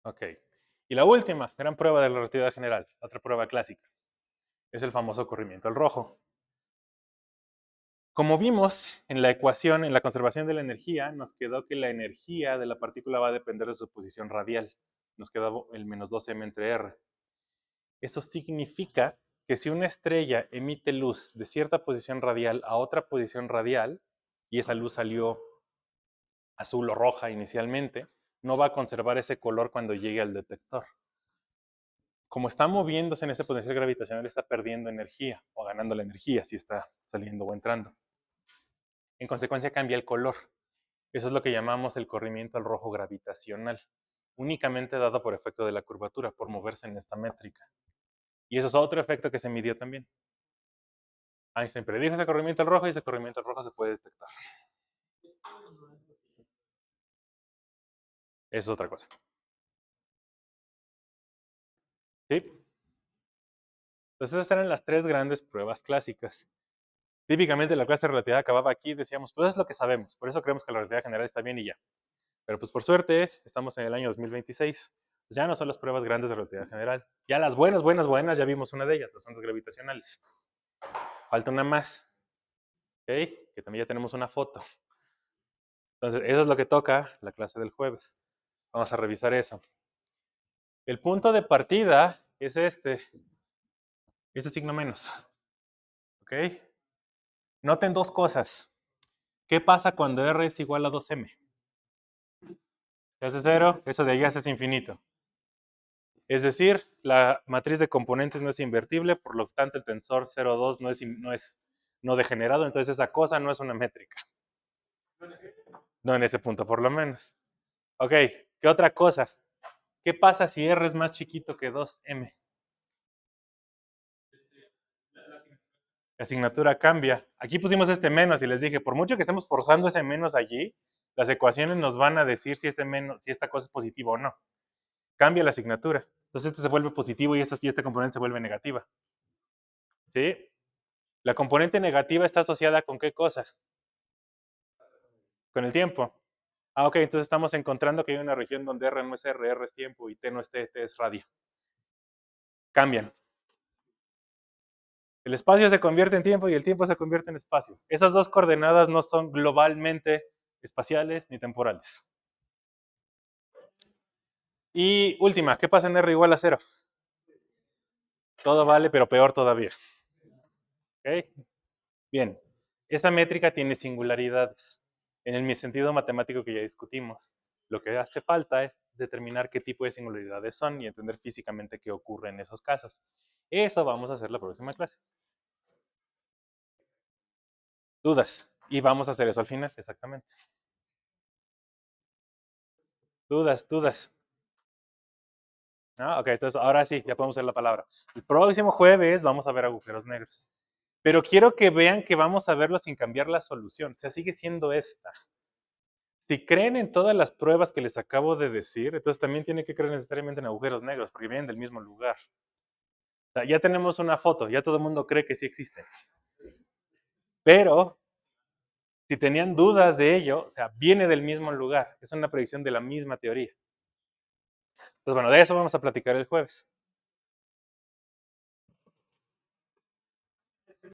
Ok. Y la última gran prueba de la relatividad general, otra prueba clásica, es el famoso corrimiento al rojo. Como vimos en la ecuación, en la conservación de la energía, nos quedó que la energía de la partícula va a depender de su posición radial. Nos quedó el menos 2m entre r. Eso significa que si una estrella emite luz de cierta posición radial a otra posición radial, y esa luz salió azul o roja inicialmente, no va a conservar ese color cuando llegue al detector. Como está moviéndose en ese potencial gravitacional, está perdiendo energía o ganando la energía si está saliendo o entrando. En consecuencia, cambia el color. Eso es lo que llamamos el corrimiento al rojo gravitacional, únicamente dado por efecto de la curvatura, por moverse en esta métrica. Y eso es otro efecto que se midió también. Einstein predijo ese corrimiento al rojo y ese corrimiento al rojo se puede detectar. Eso es otra cosa. ¿Sí? Entonces esas eran las tres grandes pruebas clásicas. Típicamente la clase de relatividad acababa aquí, decíamos, pues es lo que sabemos, por eso creemos que la relatividad general está bien y ya. Pero pues por suerte, estamos en el año 2026, pues ya no son las pruebas grandes de relatividad general. Ya las buenas, ya vimos una de ellas, las ondas gravitacionales. Falta una más, ¿ok? Que también ya tenemos una foto. Entonces, eso es lo que toca la clase del jueves. Vamos a revisar eso. El punto de partida es este signo menos, ¿ok? Noten dos cosas. ¿Qué pasa cuando R es igual a 2m? Se hace 0, eso de allá se hace infinito. Es decir, la matriz de componentes no es invertible, por lo tanto el tensor 0,2 no es no degenerado, entonces esa cosa no es una métrica. No en ese punto, por lo menos. Ok, ¿qué otra cosa? ¿Qué pasa si R es más chiquito que 2m? La asignatura cambia. Aquí pusimos este menos y les dije, por mucho que estemos forzando ese menos allí, las ecuaciones nos van a decir si esta cosa es positiva o no. Cambia la asignatura. Entonces este se vuelve positivo y esta componente se vuelve negativa. ¿Sí? La componente negativa está asociada con qué cosa? Con el tiempo. Ah, ok, entonces estamos encontrando que hay una región donde R no es R es tiempo y T no es T es radio. Cambian. El espacio se convierte en tiempo y el tiempo se convierte en espacio. Esas dos coordenadas no son globalmente espaciales ni temporales. Y última, ¿qué pasa en R igual a 0? Todo vale, pero peor todavía. ¿Ok? Bien, esta métrica tiene singularidades en el sentido matemático que ya discutimos. Lo que hace falta es determinar qué tipo de singularidades son y entender físicamente qué ocurre en esos casos. Eso vamos a hacer la próxima clase. Dudas. Y vamos a hacer eso al final, exactamente. Dudas. Ah, ok, entonces ahora sí, ya podemos hacer la palabra. El próximo jueves vamos a ver agujeros negros. Pero quiero que vean que vamos a verlo sin cambiar la solución. O sea, sigue siendo esta. Si creen en todas las pruebas que les acabo de decir, entonces también tienen que creer necesariamente en agujeros negros, porque vienen del mismo lugar. O sea, ya tenemos una foto, ya todo el mundo cree que sí existen. Pero, si tenían dudas de ello, o sea, viene del mismo lugar. Es una predicción de la misma teoría. Entonces, bueno, de eso vamos a platicar el jueves.